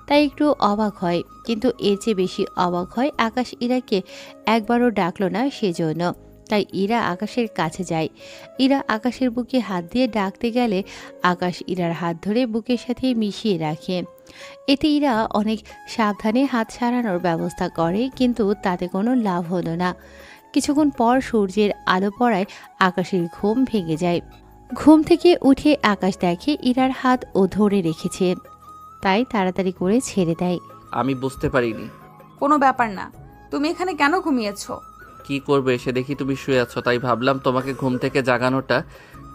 তাই একটু অবাক হয়, কিন্তু এর চেয়ে বেশি অবাক হয় আকাশ ইরাকে একবারও ডাকলো না সেজন্য। তাই ইরা আকাশের কাছে যায়। ইরা আকাশের বুকে হাত দিয়ে ডাকতে গেলে আকাশ ইরার হাত ধরে বুকের সাথে মিশিয়ে রাখে। এতে ইরা অনেক সাবধানে হাত ছাড়ানোর ব্যবস্থা করে, কিন্তু তাতে কোনো লাভ হলো না। কিছুক্ষণ পর সূর্যের আলো পড়ায় আকাশের ঘুম ভেঙে যায়। ঘুম থেকে উঠে আকাশ দেখে ইরার হাত ও ধরে রেখেছে, তাই তাড়াতাড়ি করে ছেড়ে দেয়। আমি বুঝতে পারিনি। কোনো ব্যাপার না, তুমি এখানে কেন ঘুমিয়েছো? কি করবে, এসে দেখি তুমি শুয়ে আছো, তাই ভাবলাম তোমাকে ঘুম থেকে জাগানোটা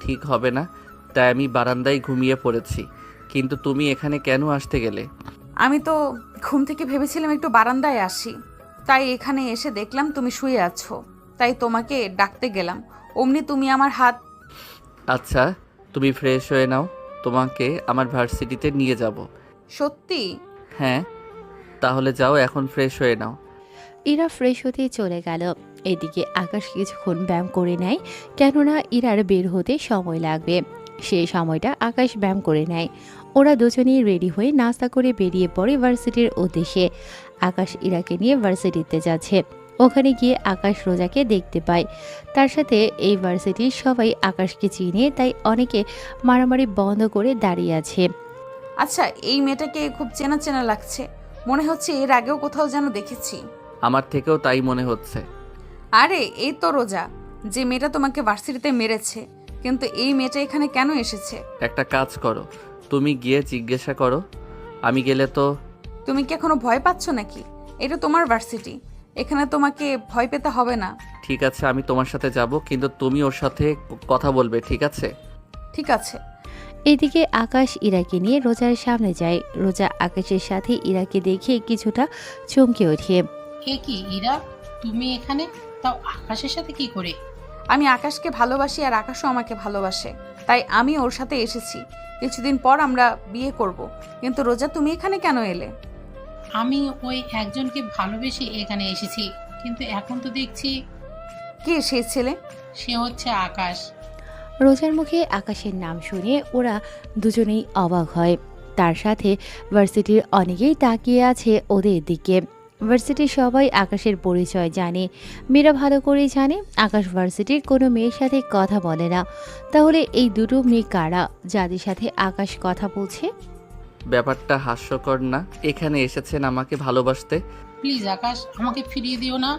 ঠিক হবে না, তাই আমি বারান্দায় ঘুমিয়ে পড়েছি। কিন্তু তুমি এখানে কেন আসতে গেলে? আমি তো ঘুম থেকে ভেবেছিলাম একটু বারান্দায় আসি, তাই এখানে এসে দেখলাম তুমি শুয়ে আছো, তাই তোমাকে ডাকতে গেলাম। অমনি তুমি আমার হাত। আচ্ছা, তুমি ফ্রেশ হয়ে নাও, তোমাকে আমার ভার্সিটিতে নিয়ে যাব। সত্যি? হ্যাঁ, তাহলে যাও, এখন ফ্রেশ হয়ে নাও। ইরা ফ্রেশ হতে চলে গেল। এদিকে আকাশ কিছুক্ষণ ব্যায়াম করে নেয়, কেননা ইরার বের হতে সময় লাগবে। সেই সময়টা আকাশ ব্যায়াম করে নেয়। ওরা দুজনেই রেডি হয়ে নাস্তা করে বেরিয়ে পড়ে ভার্সিটির উদ্দেশ্যে। আকাশ ইরাকে নিয়ে ভার্সিটিতে যাচ্ছে। ওখানে গিয়ে আকাশ রোজাকে দেখতে পায়। তার সাথে এই ভার্সিটির সবাই আকাশকে চিনে, তাই অনেকে মারামারি বন্ধ করে দাঁড়িয়ে আছে। আচ্ছা, এই মেয়েটাকে খুব চেনা চেনা লাগছে, মনে হচ্ছে এর আগেও কোথাও যেন দেখেছি। আমার থেকেও তাই মনে হচ্ছে। আরে এই তো রোজা, যে মেয়েটা তোমাকে ভার্সিটিতে মেরেছে। কিন্তু এই মেয়েটা এখানে কেন এসেছে? একটা কাজ করো, তুমি গিয়ে জিজ্ঞাসা করো। আমি গেলে তো। তুমি কি এখনো ভয় পাচ্ছ নাকি? এটা তোমার ভার্সিটি, এখানে তোমাকে ভয় পেতে হবে না। ঠিক আছে, আমি তোমার সাথে যাব, কিন্তু তুমি ওর সাথে কথা বলবে, ঠিক আছে? ঠিক আছে। এদিকে আকাশ ইরাকে নিয়ে রোজার সামনে যায়। রোজা আকাশের সাথে ইরাকে দেখে কিছুটা চমকে ওঠে। এ কি ইরা, তুমি এখানে? তাও আকাশের সাথে কি করে? আমি আকাশকে ভালোবাসি আর আকাশও আমাকে ভালোবাসে, তাই আমি ওর সাথে এসেছি। কিছুদিন পর আমরা বিয়ে করব। কিন্তু রোজা, তুমি এখানে কেন এলে? আমি ওই একজনকে ভালোবেসে এখানে এসেছি, কিন্তু এখন তো দেখছি। কে সেই ছেলে? সে হচ্ছে আকাশ। রোজার মুখে আকাশের নাম শুনে ওরা দুজনেই অবাক হয়। তার সাথে ভার্সিটির অনেকেই তাকিয়ে আছে ওদের দিকে। ভার্সিটির সবাই আকাশের পরিচয় জানে। মেয়েরা ভালো করেই জানে আকাশ ভার্সিটির কোনো মেয়ের সাথে কথা বলে না। তাহলে এই দুটো মেয়ে কারা যাদের সাথে আকাশ কথা বলছে? ব্যাপারটা হাস্যকর না? এখানে এসেছেন আমাকে ভালোবাসতে। প্লিজ আকাশ, আমাকে ফিরিয়ে দিও না।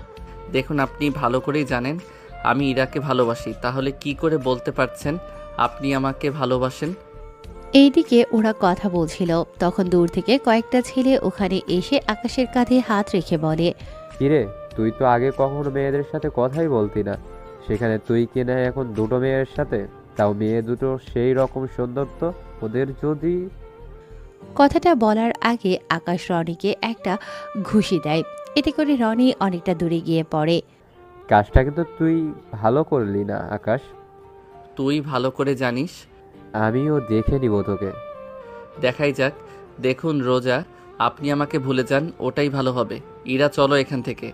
দেখুন, আপনি ভালো করেই জানেন আমি ইরাকে ভালোবাসি, তাহলে কি করে বলতে পারছেন আপনি আমাকে ভালোবাসেন? এইদিকে ওরা কথা বলছিল, তখন দূর থেকে কয়েকটা ছেলে ওখানে এসে আকাশের কাঁধে হাত রেখে বলে, কিরে, তুই তো আগে কখনো মেয়েদের সাথে কথাই বলতি না, সেখানে তুই কিনা এখন দুটো মেয়ের সাথে, তাও মেয়ে দুটো সেই রকম সুন্দর, তো ওদের যদি। কথাটা বলার আগে আকাশ রনিকে একটা ঘুষি দেয়। এতে করে রনি অনেকটা দূরে গিয়ে পড়ে। কাজটা কিন্তু তুই ভালো করলি না আকাশ। তুই ভালো করে জানিস। আমিও দেখে নিব তোকে। দেখাই যাক। দেখুন রোজা, আপনি আমাকে ভুলে যান, ওটাই ভালো হবে। ইরা, চলো এখান থেকে।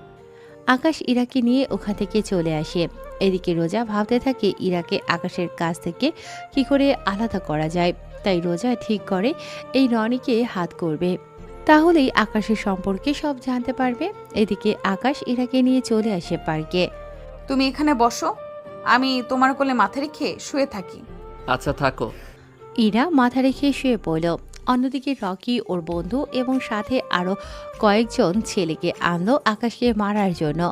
আকাশ ইরাকে নিয়ে ওখান থেকে চলে আসে। এদিকে রোজা ভাবতে থাকে ইরাকে আকাশের কাছ থেকে কি করে আলাদা করা যায়। তাই রোজা ঠিক করে এই রনিকে হাত করবে, তাহলেই আকাশের সম্পর্কে সব জানতে পারবে। এদিকে আকাশ ইরাকে নিয়ে চলে আসে পার্কে। তুমি এখানে বসো, আমি তোমার কোলে মাথা রেখে শুয়ে থাকি। আচ্ছা, থাকো। ইরা মাথা রেখে শুয়ে পড়ল। অন্যদিকে রকি ওর বন্ধু এবং সাথে আরও কয়েকজন ছেলেকে আনলো আকাশকে মারার জন্য।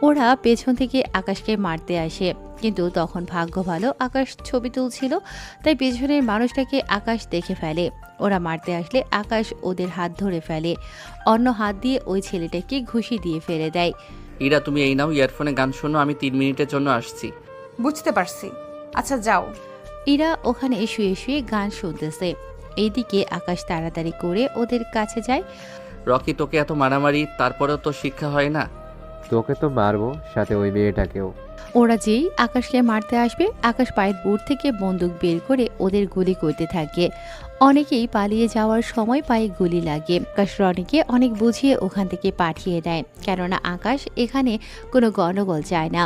ওরা পেছন থেকে আকাশকে মারতে আসে, কিন্তু তখন ভাগ্য ভালো আকাশ ছবি তুলছিল, তাই পেছনের মানুষটাকে আকাশ দেখে ফেলে। ওরা মারতে আসলে আকাশ ওদের হাত ধরে ফেলে, অন্য হাত দিয়ে ওই ছেলেটাকে ঘুষি দিয়ে ফেলে দেয়। ইরা, তুমি এই নাও, ইয়ারফোনে গান শোনো, আমি 3 মিনিটের জন্য আসছি। বুঝতে পারছি, আচ্ছা যাও। ইরা ওখানে শুয়ে শুয়ে গান শুনতেছে। এইদিকে আকাশ তাড়াতাড়ি করে ওদের কাছে যায়। রকি, তোকে এত মারামারি, তারপরেও তো শিক্ষা হয় না? তোকে তো মারবো, সাথে ওই মেয়েটাকেও। ওরা যেই আকাশকে মারতে আসবে, আকাশ পায়ের বুট থেকে বন্দুক বের করে ওদের গুলি করতে থাকে। অনেকেই পালিয়ে যাওয়ার সময় পায়ে গুলি লাগে। আকাশ রনিকে অনেক বুঝিয়ে ওখান থেকে পাঠিয়ে দেয়, কেননা আকাশ এখানে কোনো গণ্ডগোল চায় না।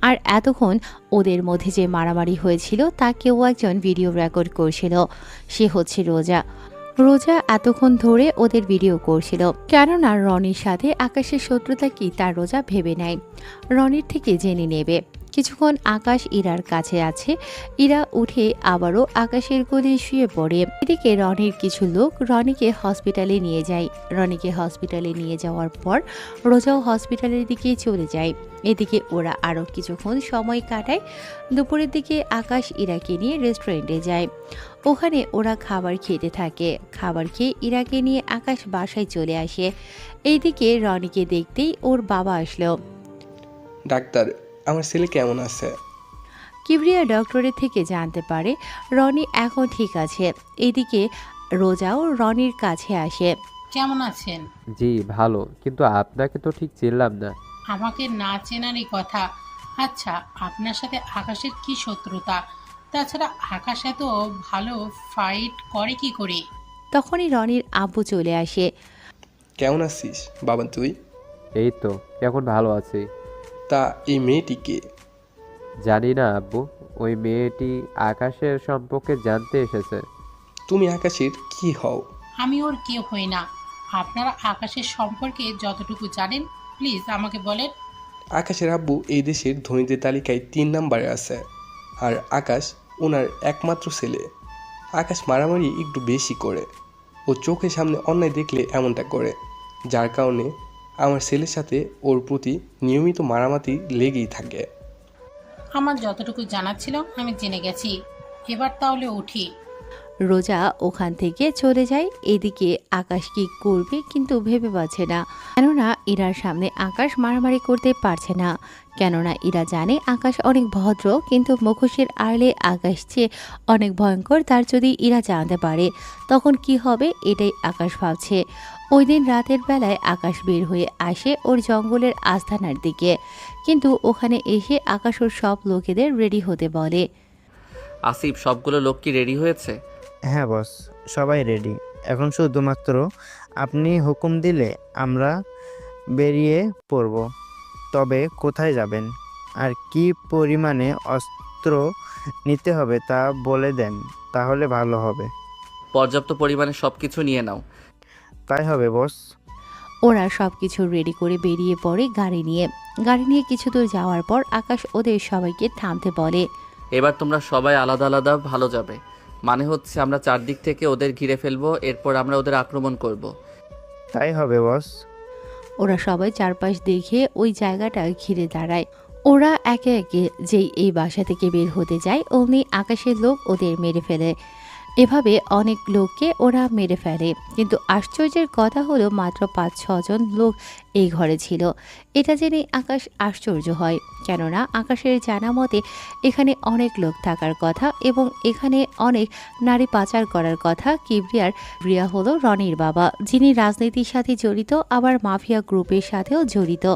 আর এতক্ষণ ওদের মধ্যে যে মারামারি হয়েছিল তা কেউ একজন ভিডিও রেকর্ড করছিল। সে হচ্ছে রোজা। রোজা এতক্ষণ ধরে ওদের ভিডিও করছিল, কেননা রনির সাথে আকাশের শত্রুতা কি তার রোজা ভেবে নেয়, রনির থেকে জেনে নেবে। কিছুক্ষণ আকাশ ইরার কাছে আছে, ইরা উঠে আবারও আকাশের কোলে শুয়ে পড়ে। এদিকে রনির কিছু লোক রনিকে হসপিটালে নিয়ে যায়। রনিকে হসপিটালে নিয়ে যাওয়ার পর রোজাও হসপিটালের দিকে চলে যায়। এদিকে ওরা আরও কিছুক্ষণ সময় কাটায়। দুপুরের দিকে আকাশ ইরাকে নিয়ে রেস্টুরেন্টে যায়। ওখানে ওরা খাবার খেতে থাকে। খাবার খেয়ে ইরাকে নিয়ে আকাশ বাসায় চলে আসে। এইদিকে রনিকে দেখতেই ওর বাবা আসলো। ডাক্তার, আমার ছেলে কেমন আছে? কিবরিয়া ডক্টরের থেকে জানতে পারে রনি এখন ঠিক আছে। এদিকে রোজাও রনির কাছে আসে। কেমন আছেন? জি ভালো, কিন্তু আপনাকে তো ঠিক চিনলাম না। আমাকে না চেনারই কথা। আচ্ছা, আপনার সাথে আকাশের কি শত্রুতা? তাছাড়া আকাশ এত ভালো ফাইট করে কি করে? তখনই রনির আব্বু চলে আসে। কেমন আছিস বাবা তুই? এই তো এখন ভালো আছি। তা এই মেয়েটিকে? জানি না আব্বু, ওই মেয়েটি আকাশের সম্পর্কে জানতে এসেছে। তুমি আকাশের কি হও? আমি ওর কেউ হই না। আপনারা আকাশের সম্পর্কে যতটুকু জানেন প্লিজ আমাকে বলেন। আকাশের আব্বু এই দেশের ধনীদের তালিকায় 3 নম্বরে আছে, আর আকাশ ওনার একমাত্র ছেলে। আকাশ মারামারি একটু বেশি করে, ও চোখের সামনে অন্যায় দেখলে এমনটা করে, যার কারণে আমার ছেলের সাথে ওর প্রতি নিয়মিত মারামারি লেগেই থাকে। আমার যতটুকু জানার ছিল আমি জেনে গেছি, এবার তাহলে উঠি। রোজা ওখান থেকে চলে যায়। এদিকে আকাশ কি করবে কিন্তু ভেবে পাচ্ছে না, কেননা ইরার সামনে আকাশ মারামারি করতে পারছে না। কেননা ইরা জানে আকাশ অনেক ভদ্র, কিন্তু মুখোশের আড়ালে আকাশ যে অনেক ভয়ঙ্কর তার যদি ইরা জানতে পারে তখন কি হবে, এটাই আকাশ ভাবছে। ওই দিন রাতের বেলায় আকাশ বের হয়ে আসে ওর জঙ্গলের আস্তানার দিকে, কিন্তু ওখানে এসে আকাশ ওর সব লোকেদের রেডি হতে বলে। আসিফ, সবগুলো লোক কি রেডি হয়েছে? হ্যাঁ বস, সবাই রেডি। এখন শুধুমাত্র আপনি হুকুম দিলে আমরা বেরিয়ে পড়ব। তবে কোথায় যাবেন আর কি পরিমাণে অস্ত্র নিতে হবে তা বলে দেন, তাহলে ভালো হবে। পর্যাপ্ত পরিমাণে সব কিছু নিয়ে নাও। তাই হবে বস। ওরা সব কিছু রেডি করে বেরিয়ে পড়ে গাড়ি নিয়ে। গাড়ি নিয়ে কিছু দূর যাওয়ার পর আকাশ ওদের সবাইকে থামতে বলে। এবার তোমরা সবাই আলাদা আলাদা ভালো যাবে, মানে হচ্ছে আমরা চারদিক থেকে ওদের ঘিরে ফেলবো, এরপর আমরা ওদের আক্রমণ করব। তাই হবে বস। ওরা সবাই চারপাশ দেখে ওই জায়গাটা ঘিরে দাঁড়ায়। ওরা একে একে যেই এই বাসা থেকে বের হতে যায় অমনি আকাশের লোক ওদের মেরে ফেলে। এভাবে অনেক লোককে ওরা মেরে ফেলে, কিন্তু আশ্চর্যের কথা হলো মাত্র 5-6 জন লোক এই ঘরে ছিল। এটা জেনে আকাশ আশ্চর্য হয়, কেননা আকাশের জানা মতে এখানে অনেক লোক থাকার কথা এবং এখানে অনেক নারী পাচার করার কথা। কিবরিয়া হলো রনির বাবা, যিনি রাজনীতির সাথে জড়িত, আবার মাফিয়া গ্রুপের সাথেও জড়িত।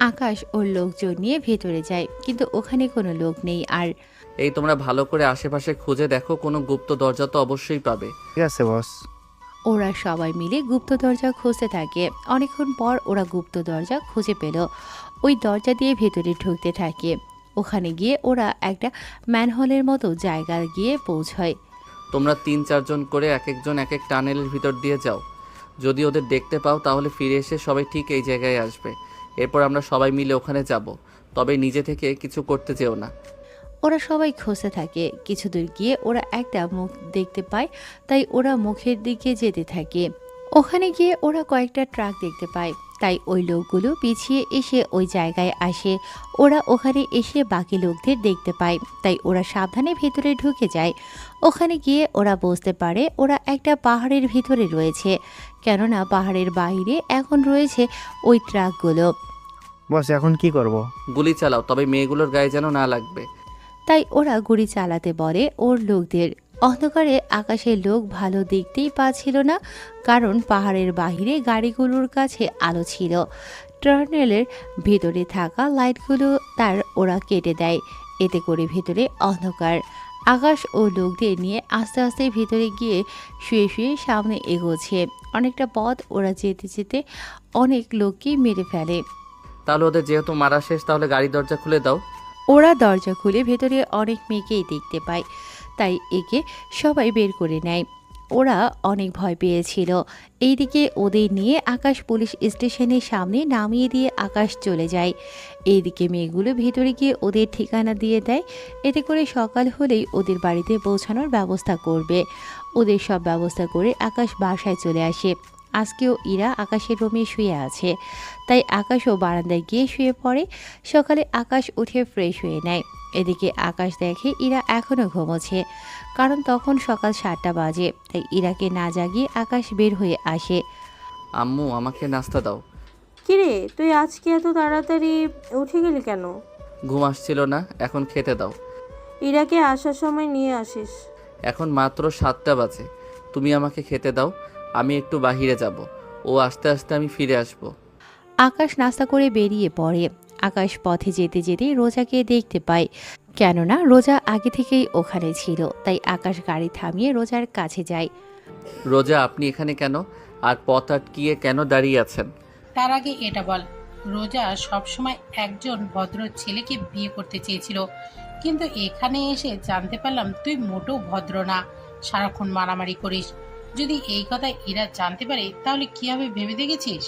আকাশ ওর লোকজন নিয়ে ভেতরে যায়, কিন্তু ওখানে কোনো লোক নেই। আর এই তোমরা ভালো করে আশেপাশে খুঁজে দেখো, কোনো গুপ্ত দরজা তো অবশ্যই পাবে। ঠিক আছে বস। ওরা সবাই মিলে গুপ্ত দরজা খুঁজতে থাকে। অনেকক্ষণ পর ওরা গুপ্ত দরজা খুঁজে পেল। ওই দরজা দিয়ে ভেতরে ঢুকতে থাকে। ওখানে গিয়ে ওরা একটা ম্যানহোলের মতো জায়গা গিয়ে পৌঁছয়। তোমরা 3-4 জন করে এক একজন এক এক টানেলের ভিতর দিয়ে যাও। যদি ওদের দেখতে পাও তাহলে ফিরে এসে সবাই ঠিক এই জায়গায় আসবে। এরপর আমরা সবাই মিলে ওখানে যাব, তবে নিজে থেকে কিছু করতে যেও না। ওরা সবাই খুঁজতে থাকে। কিছু দূর গিয়ে ওরা একটা মুখ দেখতে পায়, তাই ওরা মুখের দিকে যেতে থাকে। ওখানে গিয়ে ওরা কয়েকটা ট্রাক দেখতে পায়, তাই ওই লোকগুলো পিছিয়ে এসে ওই জায়গায় আসে। ওরা ওখানে এসে বাকি লোকদের দেখতে পায়, তাই ওরা সাবধানে ভেতরে ঢুকে যায়। ওখানে গিয়ে ওরা বুঝতে পারে ওরা একটা পাহাড়ের ভিতরে রয়েছে, কেননা পাহাড়ের বাইরে এখন রয়েছে ওই ট্রাকগুলো। বস এখন কি করব? গুলি চালাও, তবে মেয়েগুলোর গায়ে যেন না লাগবে। তাই ওরা গুলি চালাতে বলে ওর লোকদের। অন্ধকারে আকাশের লোক ভালো দেখতেই পাচ্ছিল না, কারণ পাহাড়ের বাহিরে গাড়িগুলোর কাছে আলো ছিল। টার্নেলের ভেতরে থাকা লাইটগুলো তার ওরা কেটে দেয়, এতে করে ভেতরে অন্ধকার। আকাশ ও লোকদের নিয়ে আস্তে আস্তে ভেতরে গিয়ে শুয়ে শুয়ে সামনে এগোচ্ছে। অনেকটা পথ ওরা যেতে যেতে অনেক লোককেই মেরে ফেলে। তাহলে ওদের যেহেতু মারা শেষ, তাহলে গাড়ি দরজা খুলে দাও। ওরা দরজা খুলে ভেতরে অনেক মেয়েকেই দেখতে পায়, তাই একে সবাই বের করে নেয়। ওরা অনেক ভয় পেয়েছিল। এইদিকে ওদের নিয়ে আকাশ পুলিশ স্টেশনের সামনে নামিয়ে দিয়ে আকাশ চলে যায়। এইদিকে মেয়েগুলো ভেতরে গিয়ে ওদের ঠিকানা দিয়ে দেয়। এতে করে সকাল হলেই ওদের বাড়িতে পৌঁছানোর ব্যবস্থা করবে। ওদের সব ব্যবস্থা করে আকাশ বাসায় চলে আসে। আজকেও ইরা আকাশের রুমে শুয়ে আছে, তাই আকাশও বারান্দায় গিয়ে শুয়ে পড়ে। সকালে আকাশ উঠে ফ্রেশ হয়ে নেয়। এদিকে আকাশ দেখে ইরা এখনও ঘুমোচ্ছে, কারণ তখন সকাল 7টা বাজে। তাই ইরাকে না জাগিয়ে আকাশ বের হয়ে আসে। আম্মু আমাকে নাস্তা দাও। কিরে, তুই আজকে এত তাড়াতাড়ি উঠে গেলি কেন? ঘুম আসছিল না, এখন খেতে দাও। ইরাকে আসার সময় নিয়ে আসিস। এখন মাত্র 7টা বাজে, তুমি আমাকে খেতে দাও, আমি একটু বাহিরে যাব। ও আস্তে আস্তে আমি ফিরে আসব। আকাশ নাস্তা করে বেরিয়ে পড়ে। আকাশ পথে যেতে যেতে রোজাকে দেখতে পায়, কেননা রোজা আগে থেকেই ওখানে ছিল। তাই আকাশ গাড়ি থামিয়ে রোজার কাছে যায়। রোজা, আপনি এখানে কেন? আর পথ আটকিয়ে কেন দাঁড়িয়ে আছেন? তার আগে এটা বল, রোজা সবসময় একজন ভদ্র ছেলেকে বিয়ে করতে চেয়েছিল, কিন্তু এখানে এসে জানতে পারলাম তুই মোটেও ভদ্র না, সারাক্ষণ মারামারি করিস। যদি এই কথা ইরা জানতে পারে তাহলে কি হবে ভেবে দেখেছিস?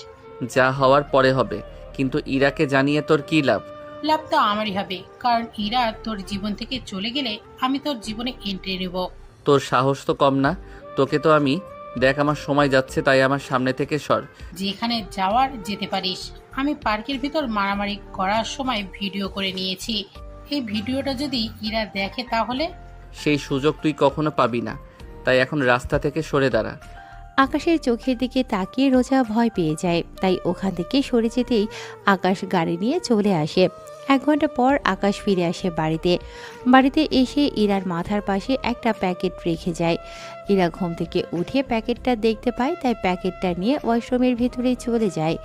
যা হওয়ার পরে হবে, কিন্তু ইরাকে জানিয়ে তোর কি লাভ? লাভ তো আমারই হবে, কারণ ইরা তোর জীবন থেকে চলে গেলে আমি তোর জীবনে এন্ট্রি নেব। তোর সাহস তো কম না। তোকে তো আমি, দেখ আমার সময় যাচ্ছে, তাই আমার সামনে থেকে সর। যেখানে যাওয়ার যেতে পারিস। আমি পার্কের ভিতর মারামারি করার সময় ভিডিও করে নিয়েছি। এই ভিডিওটা যদি ইরা দেখে তাহলে? সেই সুযোগ তুই কখনো পাবি না, তাই এখন রাস্তা থেকে সরে দাঁড়া। আকাশের চোখের দিকে তাকিয়ে রোজা ভয় পেয়ে যায়, তাই ওখান থেকে সরে যেতেই আকাশ গাড়ি নিয়ে চলে আসে। 1 ঘন্টা পর আকাশ ফিরে আসে বাড়িতে এসে ইরার মাথার পাশে একটা প্যাকেট রেখে যায়। ইরা ঘুম থেকে উঠে প্যাকেটটা দেখতে পায়, তাই প্যাকেটটা নিয়ে ওয়াশরুমের ভিতরে চলে যায়।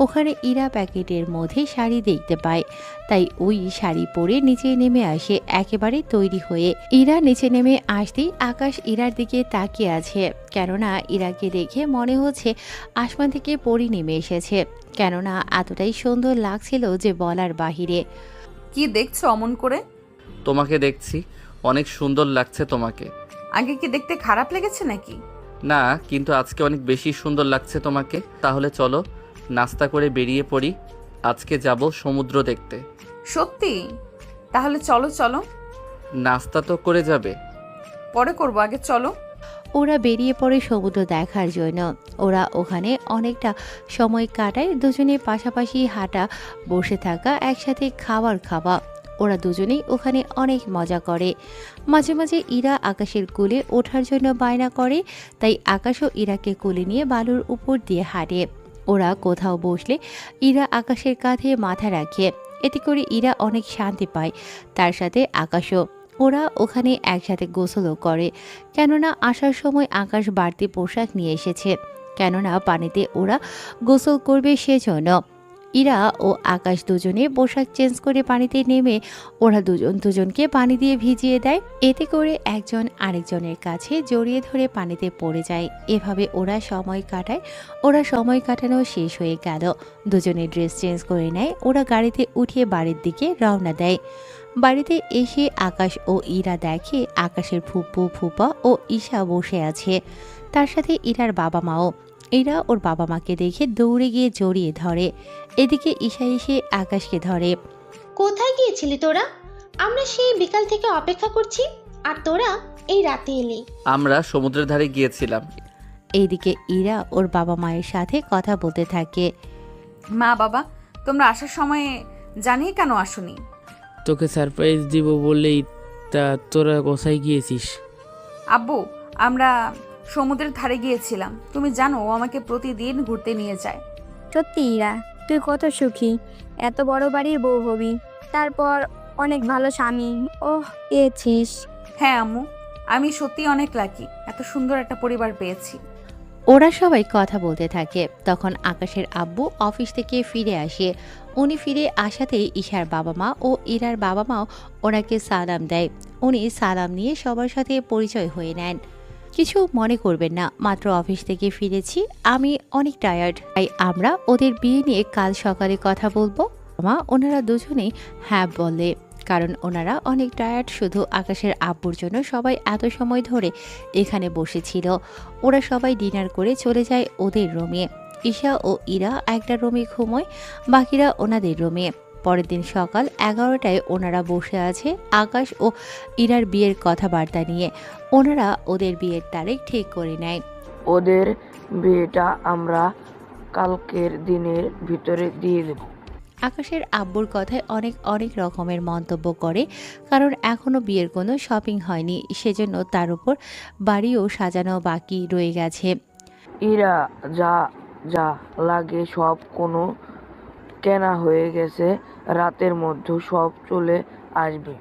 ওখানে ইরা প্যাকেটের মধ্যে শাড়ি দেখতে পায়, তাই ওই শাড়ি পরে নিচে নেমে আসে একেবারে তৈরি হয়ে। ইরা নিচে নেমে আসতেই আকাশ ইরার দিকে তাকিয়ে আছে, কেননা ইরাকে দেখে মনে হচ্ছে আসমান থেকে পরি নেমে এসেছে, কেননা এতটাই সুন্দর লাগছিল যে বলার বাহিরে। কি দেখছো অমন করে? তোমাকে দেখছি, অনেক সুন্দর লাগছে তোমাকে। আগে কি দেখতে খারাপ লেগেছে নাকি? না, কিন্তু আজকে অনেক বেশি সুন্দর লাগছে তোমাকে। তাহলে চলো নাস্তা করে বেরিয়ে পড়ি, আজকে যাব সমুদ্র দেখতে। সত্যি? তাহলে চলো চলো। নাস্তা তো করে যাবে? পরে করবো, আগে চলো। ওরা বেরিয়ে পড়ে সমুদ্র দেখার জন্য। ওরা ওখানে অনেকটা সময় কাটায়, দুজনে পাশাপাশি হাঁটা, বসে থাকা, একসাথে খাবার খাওয়া। ওরা দুজনেই ওখানে অনেক মজা করে। মাঝে মাঝে ইরা আকাশের কোলে ওঠার জন্য বায়না করে, তাই আকাশও ইরাকে কোলে নিয়ে বালুর উপর দিয়ে হাঁটে। ওরা কোথাও বসলে ইরা আকাশের কাঁধে মাথা রাখে, এতে করে ইরা অনেক শান্তি পায়, তার সাথে আকাশও। ওরা ওখানে একসাথে গোসলও করে, কেননা আসার সময় আকাশ বাড়তি পোশাক নিয়ে এসেছে, কেননা পানিতে ওরা গোসল করবে সেজন্য। ইরা ও আকাশ দুজনে পোশাক চেঞ্জ করে পানিতে নেমে ওরা দুজনকে পানি দিয়ে ভিজিয়ে দেয়। এতে করে একজন আরেকজনের কাছে জড়িয়ে ধরে পানিতে পড়ে যায়। এভাবে ওরা সময় কাটায়। ওরা সময় কাটানো শেষ হয়ে গেল, দুজনে ড্রেস চেঞ্জ করে নেয়। ওরা গাড়িতে উঠিয়ে বাড়ির দিকে রওনা দেয়। বাড়িতে এসে আকাশ ও ইরা দেখে আকাশের ফুপু, ফুপা ও ঈশা বসে আছে, তার সাথে ইরার বাবা মাও। ইরা ওর বাবা মাকে দেখে দৌড়ে গিয়ে জড়িয়ে ধরে। এদিকে ঈশা এসে আকাশকে ধরে। কোথায় গিয়েছিলি তোরা? আমরা সেই বিকাল থেকে অপেক্ষা করছি, আর তোরা এই রাতে এলি। আমরা সমুদ্রের ধারে গিয়েছিলাম। এইদিকে ইরা ওর বাবা মায়ের সাথে কথা বলতে থাকে। মা বাবা, তোমরা আসার সময় জানিয়ে কেন আসোনি? তোকে সারপ্রাইজ দিব বলেই। তা তোরা কোথায় গিয়েছিস? আব্বু, আমরা সমুদ্রের ধারে গিয়েছিলাম। তুমি জানো ও আমাকে প্রতিদিন ঘুরতে নিয়ে যায়। সত্যি ইরা, তুই কত সুখী, এত বড় বাড়ির বউ হবি, তারপর অনেক ভালো স্বামী পেয়েছিস। হ্যাঁ আম্মু, আমি সত্যি অনেক লাকি, এত সুন্দর একটা পরিবার পেয়েছি। ওরা সবাই কথা বলতে থাকে। তখন আকাশের আব্বু অফিস থেকে ফিরে আসে। উনি ফিরে আসাতেই ঈশার বাবা মা ও ইরার বাবা মাও ওনাকে সালাম দেয়। উনি সালাম নিয়ে সবার সাথে পরিচয় হয়ে নেন। কিছু মনে করবেন না, মাত্র অফিস থেকে ফিরেছি, আমি অনেক টায়ার্ড, তাই আমরা ওদের বিয়ে নিয়ে কাল সকালে কথা বলবো। মা ওনারা দুজনেই হ্যাঁ বলে। কারণ ওনারা অনেক টায়ার্ড। শুধু আকাশের আব্বুর জন্য সবাই এত সময় ধরে এখানে বসেছিল। ওরা সবাই ডিনার করে চলে যায় ওদের রুমে। ঈশা ও ইরা একটা রুমে ঘুমোয়, বাকিরা ওনাদের রুমে। পরের দিন সকাল 11টায় ওনারা বসে আছে আকাশ ও ইরার বিয়ের কথাবার্তা নিয়ে। ওনারা ওদের বিয়ের তারিখ ঠিক করে নেয়। ওদের বিয়েটা আমরা কালকের দিনের ভিতরে দিয়ে দেব। আকাশের আব্বুর কথায় অনেক অনেক রকমের মন্তব্য করে, কারণ এখনও বিয়ের কোনো শপিং হয়নি, সেজন্য তার উপর বাড়িও সাজানো বাকি রয়ে গেছে। ইরা যা যা লাগে সব কোনো কেনা হয়ে গেছে, রাতের মধ্যে সব চলে আসবে।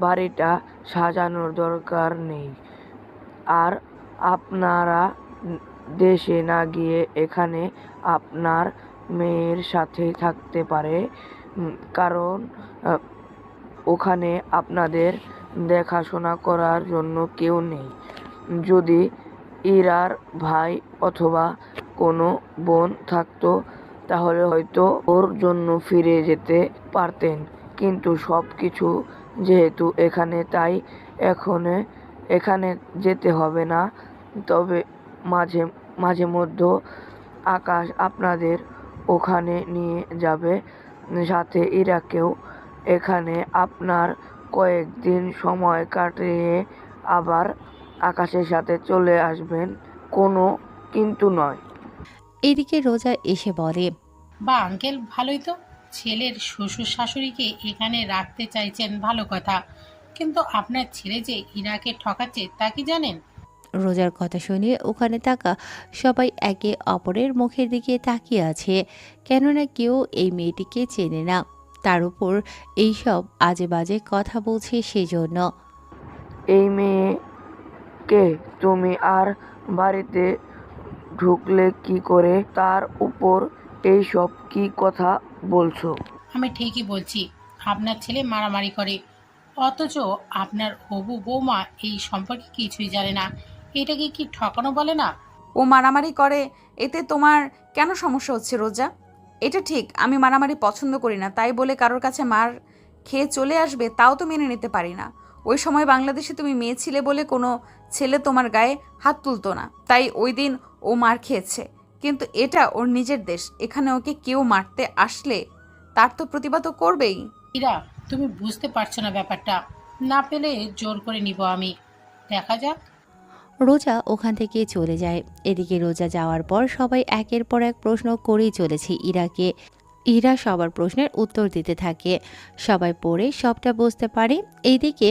বাড়িটা সাজানোর দরকার নেই। আর আপনারা দেশে না গিয়ে এখানে আপনার মেয়ের সাথে থাকতে পারে, কারণ ওখানে আপনাদের দেখাশোনা করার জন্য কেউ নেই। যদি ইরার ভাই অথবা কোনো বোন থাকতো তাহলে হয়তো ওর জন্য ফিরে যেতে পারতেন, কিন্তু সব কিছু যেহেতু এখানে, তাই এখানে যেতে হবে না। তবে মাঝে মাঝে মধ্যে আকাশ আপনাদের ওখানে নিয়ে যাবে, সাথে ইরাকেও। এখানে আপনার কয়েকদিন সময় কাটিয়ে আবার আকাশের সাথে চলে আসবেন, কোনো কিন্তু নয়। এদিকে রোজা এসে বলে, বা আঙ্কেল, ভালোই তো। ছেলের শ্বশুর শাশুড়িকে এখানে রাখতে চাইছেন, ভালো কথা। কিন্তু আপনার ছেলে যে ইরাকে ঠকাচ্ছে তা কি জানেন? রোজার কথা শুনে ওখানে থাকা সবাই একে অপরের মুখের দিকে তাকিয়ে আছে, কেননা কেউ এই মেয়েটিকে চেনে না। তার উপর এইসব আজে বাজে কথা বলছে সেজন্য। এই মেয়েকে তুমি আর বাড়িতে ঢুকলে কি করে, তার উপর এইসব কি কথা বলছো? আমি ঠিকই বলছি, আপনার ছেলে মারামারি করে, অথচ আপনার হবু বৌমা এই সম্পর্কে কিছুই জানে না। এটাকে কি ঠকানো বলে না? ও মারামারি করে, এতে তোমার কেন সমস্যা হচ্ছে রোজা? এটা ঠিক, আমি মারামারি পছন্দ করি না, তাই বলে কারোর কাছে মার খেয়ে চলে আসবে তাও তো মেনে নিতে পারি না। ওই সময় বাংলাদেশে তুমি মেয়ে ছিলে বলে কোনো ছেলে তোমার গায়ে হাত তুলতো না, তাই ওই দিন ও মার খেয়েছে। কিন্তু এটা ওর নিজের দেশ, এখানে ওকে কেউ মারতে আসলে তার তো প্রতিবাদ করবেই। ইরা, তুমি বুঝতে পারছো না ব্যাপারটা। না পেলে জোর করে নিব আমি, দেখা যাক। রোজা ওখান থেকে চলে যায়। এদিকে রোজা যাওয়ার পর সবাই একের পর এক প্রশ্ন করেই চলেছে ইরাকে। ইরা সবার প্রশ্নের উত্তর দিতে থাকে। সবাই পড়ে সবটা বুঝতে পারে। এইদিকে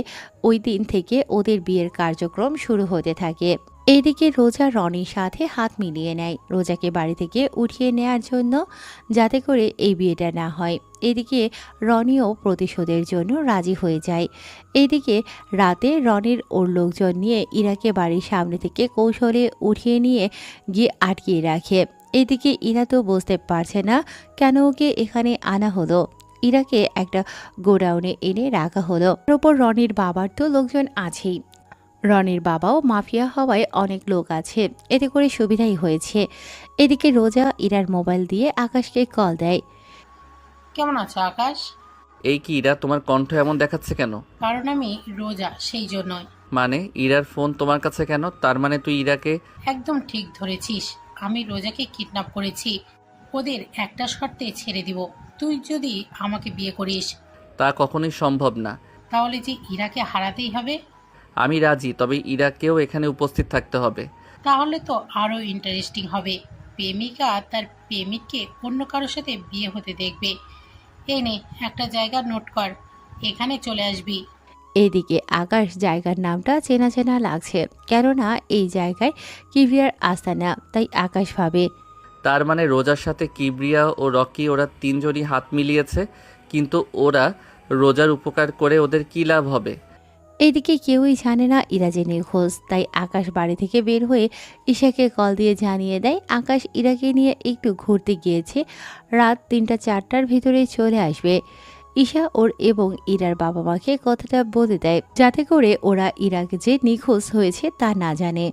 ওই দিন থেকে ওদের বিয়ের কার্যক্রম শুরু হতে থাকে। এইদিকে রোজা রনির সাথে হাত মিলিয়ে নেয় রোজাকে বাড়ি থেকে উঠিয়ে নেয়ার জন্য, যাতে করে এই বিয়েটা না হয়। এদিকে রনিও প্রতিশোধের জন্য রাজি হয়ে যায়। এইদিকে রাতে রনির ওর লোকজন নিয়ে ইরাকে বাড়ির সামনে থেকে কৌশলে উঠিয়ে নিয়ে গিয়ে আটকিয়ে রাখে। এদিকে ইরা তো বুঝতে পারছে না কেন ওকে এখানে আনা হলো। ইরাকে একটা গোডাউনে এনে রাখা হলো। তার উপর রনির বাবার তো লোকজন আছেই। রনির বাবাও মাফিয়া হওয়ায় অনেক লোক আছে, এতে করে সুবিধাই হয়েছে। এদিকে রোজা ইরার মোবাইল দিয়ে আকাশকে কল দেয়। কেমন আছো আকাশ? এই কি ইরা, তোমার কণ্ঠ এমন দেখাচ্ছে কেন? কারণ আমি রোজা, সেই জন্যই। মানে ইরার ফোন তোমার কাছে কেন? তার মানে তুই ইরাকে... একদম ঠিক ধরেছিস, আমি রোজাকে কিডন্যাপ করেছি। ওদের একটা শর্তে ছেড়ে দিব, তুই যদি আমাকে বিয়ে করিস। তা কখনোই সম্ভব না। তাহলে যে ইরাকে হারাতেই হবে। আমি রাজি, তবে ইরাকেও এখানে উপস্থিত থাকতে হবে। তাহলে তো আরো ইন্টারেস্টিং হবে। প্রেমিকা তার প্রেমিককে অন্য কারোর সাথে বিয়ে হতে দেখবে। এই নে, একটা জায়গা নোট কর, এখানে চলে আসবি। এদিকে আকাশ জায়গার নামটা চেনা চেনা লাগছে, কেননা এই জায়গায় কিবরিয়ার আস্তানা। তাই আকাশ ভাবে, তার মানে রোজার সাথে কিবরিয়া ও রকি ওরা তিনজনই হাত মিলিয়েছে, কিন্তু ওরা রোজার উপকার করে ওদের কী লাভ হবে? এদিকে কেউই জানে না ইরা যে নিখোঁজ। তাই আকাশ বাড়ি থেকে বের হয়ে ঈশাকে কল দিয়ে জানিয়ে দেয় আকাশ ইরাকে নিয়ে একটু ঘুরতে গিয়েছে, রাত ৩টা-৪টার ভিতরে চলে আসবে। ঈশা ওর এবং ইরার বাবা মাকে কথাটা বলে দেয়, যাতে করে ওরা ইরাকে যে নিখোঁজ হয়েছে তা না জানে।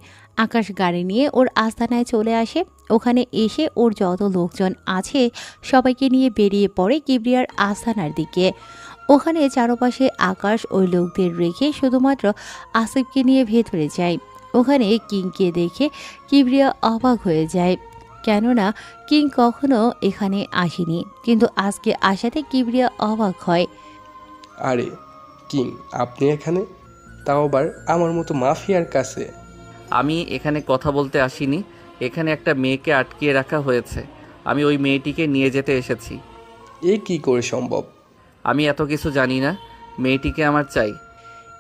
আকাশ গাড়ি নিয়ে ওর আস্তানায় চলে আসে। ওখানে এসে ওর যত লোকজন আছে সবাইকে নিয়ে বেরিয়ে পড়ে কিবরিয়ার আস্তানার দিকে। ওখানে চারপাশে আকাশ ওই লোকদের রেখে শুধুমাত্র আসিফকে নিয়ে ভেতরে যায়। ওখানে কিংকে দেখে কিবরিয়া অবাক হয়ে যায়, কেননা কিং কখনো এখানে আসেনি, কিন্তু আজকে আসাতে কিবরিয়া অবাক হয়। আরে কিং, আপনি এখানে, তাও আবার আমার মতো মাফিয়ার কাছে? আমি এখানে কথা বলতে আসিনি, এখানে একটা মেয়েকে আটকিয়ে রাখা হয়েছে, আমি ওই মেয়েটিকে নিয়ে যেতে এসেছি। এ কি করে সম্ভব? আমি এত কিছু জানি না, মেয়েটিকে আমার চাই।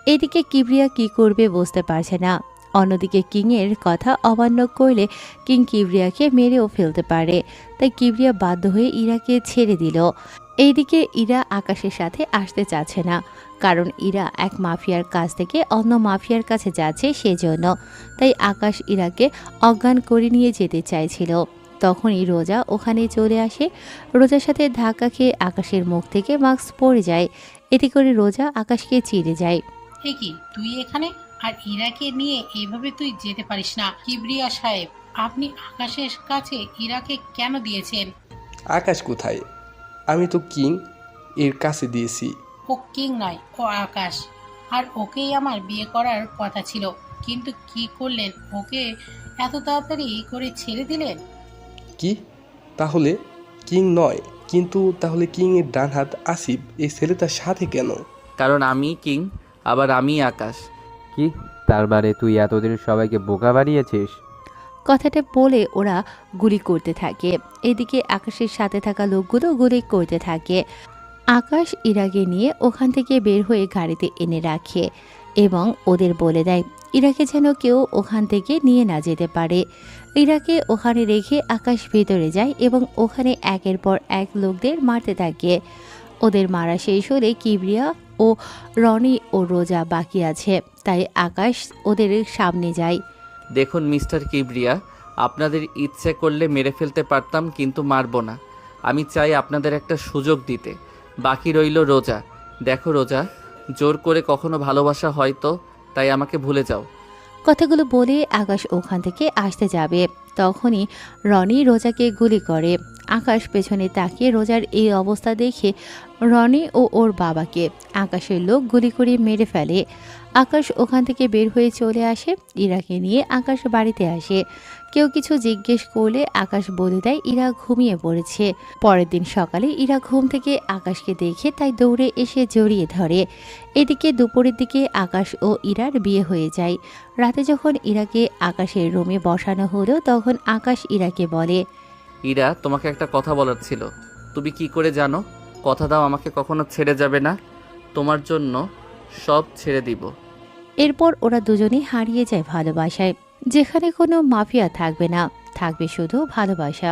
এদিকে কিবরিয়া কি করবে বুঝতে পারছে না। অন্যদিকে কিংয়ের কথা অমান্য করলে কিং কিবরিয়াকে মেরেও ফেলতে পারে, তাই কিবরিয়া বাধ্য হয়ে ইরাকে ছেড়ে দিল। এইদিকে ইরা আকাশের সাথে আসতে চাচ্ছে না, কারণ ইরা এক মাফিয়ার কাছ থেকে অন্য মাফিয়ার কাছে যাচ্ছে সেজন্য। তাই আকাশ ইরাকে অজ্ঞান করে নিয়ে যেতে চাইছিল। তখনই রোজা ওখানে চলে আসে। রোজার সাথে ধাক্কা খেয়ে আকাশের মুখ থেকে মাস্ক পড়ে যায়। এতে করে রোজা আকাশকে চিড়ে যায়। এ কি, তুই এখানে? আর ইরাকে নিয়ে এভাবে তুই যেতে পারিস না। কিবরিয়া সাহেব, আপনি আকাশের কাছে ইরাকে কেন দিয়েছেন? আকাশ কোথায়? আমি তো কিং এর কাছে দিয়েছি। ও কিং নয়, ও আকাশ। আর ওকেই আমার বিয়ে করার কথা ছিল, কিন্তু কি করলেন? ওকে এত তাড়াতাড়ি করে ছেড়ে দিলেন। কি? তাহলে কিং নয়, কিন্তু তাহলে কিং এর ডান হাত আসিফ এই ছেলেটার সাথে কেন? কারণ আমি কিং, আবার আমি আকাশ। কি তার মানে তুই এতদিন সবাইকে বোকা বানিয়েছিস? কথাটা বলে ওরা গুলি করতে থাকে। এদিকে আকাশের সাথে থাকা লোকগুলো গুলি করতে থাকে। আকাশ ইরাকে নিয়ে ওখান থেকে বের হয়ে গাড়িতে এনে রাখে এবং ওদের বলে দেয় ইরাকে যেন কেউ ওখান থেকে নিয়ে না যেতে পারে। ইরাকে ওখানে রেখে আকাশ ভেতরে যায় এবং ওখানে একের পর এক লোকদের মারতে থাকে। ওদের মারা শেষ হলে কিবরিয়া ও রনি ও রোজা বাকি আছে, তাই আকাশ ওদের সামনে যায়। দেখুন মিস্টার কিবরিয়া, আপনাদের ইচ্ছে করলে মেরে ফেলতে পারতাম, কিন্তু মারবো না। আমি চাই আপনাদের একটা সুযোগ দিতে। বাকি রইল রোজা। দেখো রোজা, জোর করে কখনো ভালোবাসা হয় তো, তাই আমাকে ভুলে যাও। কথাগুলো বলে আকাশ ওখান থেকে আসতে যাবে, তখনই রনি রোজাকে গুলি করে। আকাশ পেছনে তাকিয়ে রোজার এই অবস্থা দেখে রনি ও ওর বাবাকে আকাশের লোক গুলি করে মেরে ফেলে। আকাশ ওখান থেকে বের হয়ে চলে আসে। ইরাকে নিয়ে আকাশ বাড়িতে আসে। কেউ কিছু জিজ্ঞেস করলে আকাশ বলে দেয় ইরা ঘুমিয়ে পড়েছে। পরের দিন সকালে ইরা ঘুম থেকে আকাশকে দেখে তাই দৌড়ে এসে জড়িয়ে ধরে। এদিকে দুপুরের দিকে আকাশ ও ইরার বিয়ে হয়ে যায়। রাতে যখন ইরাকে আকাশের রুমে বসানো হলো তখন আকাশ ইরাকে বলে, ইরা, তোমাকে একটা কথা বলার ছিল। তুমি কি করে জানো? কথা দাও আমাকে কখনো ছেড়ে যাবে না। তোমার জন্য সব ছেড়ে দিব। এরপর ওরা দুজনেই হারিয়ে যায় ভালোবাসায়, যেখানে কোনো মাফিয়া থাকবে না, থাকবে শুধু ভালোবাসা।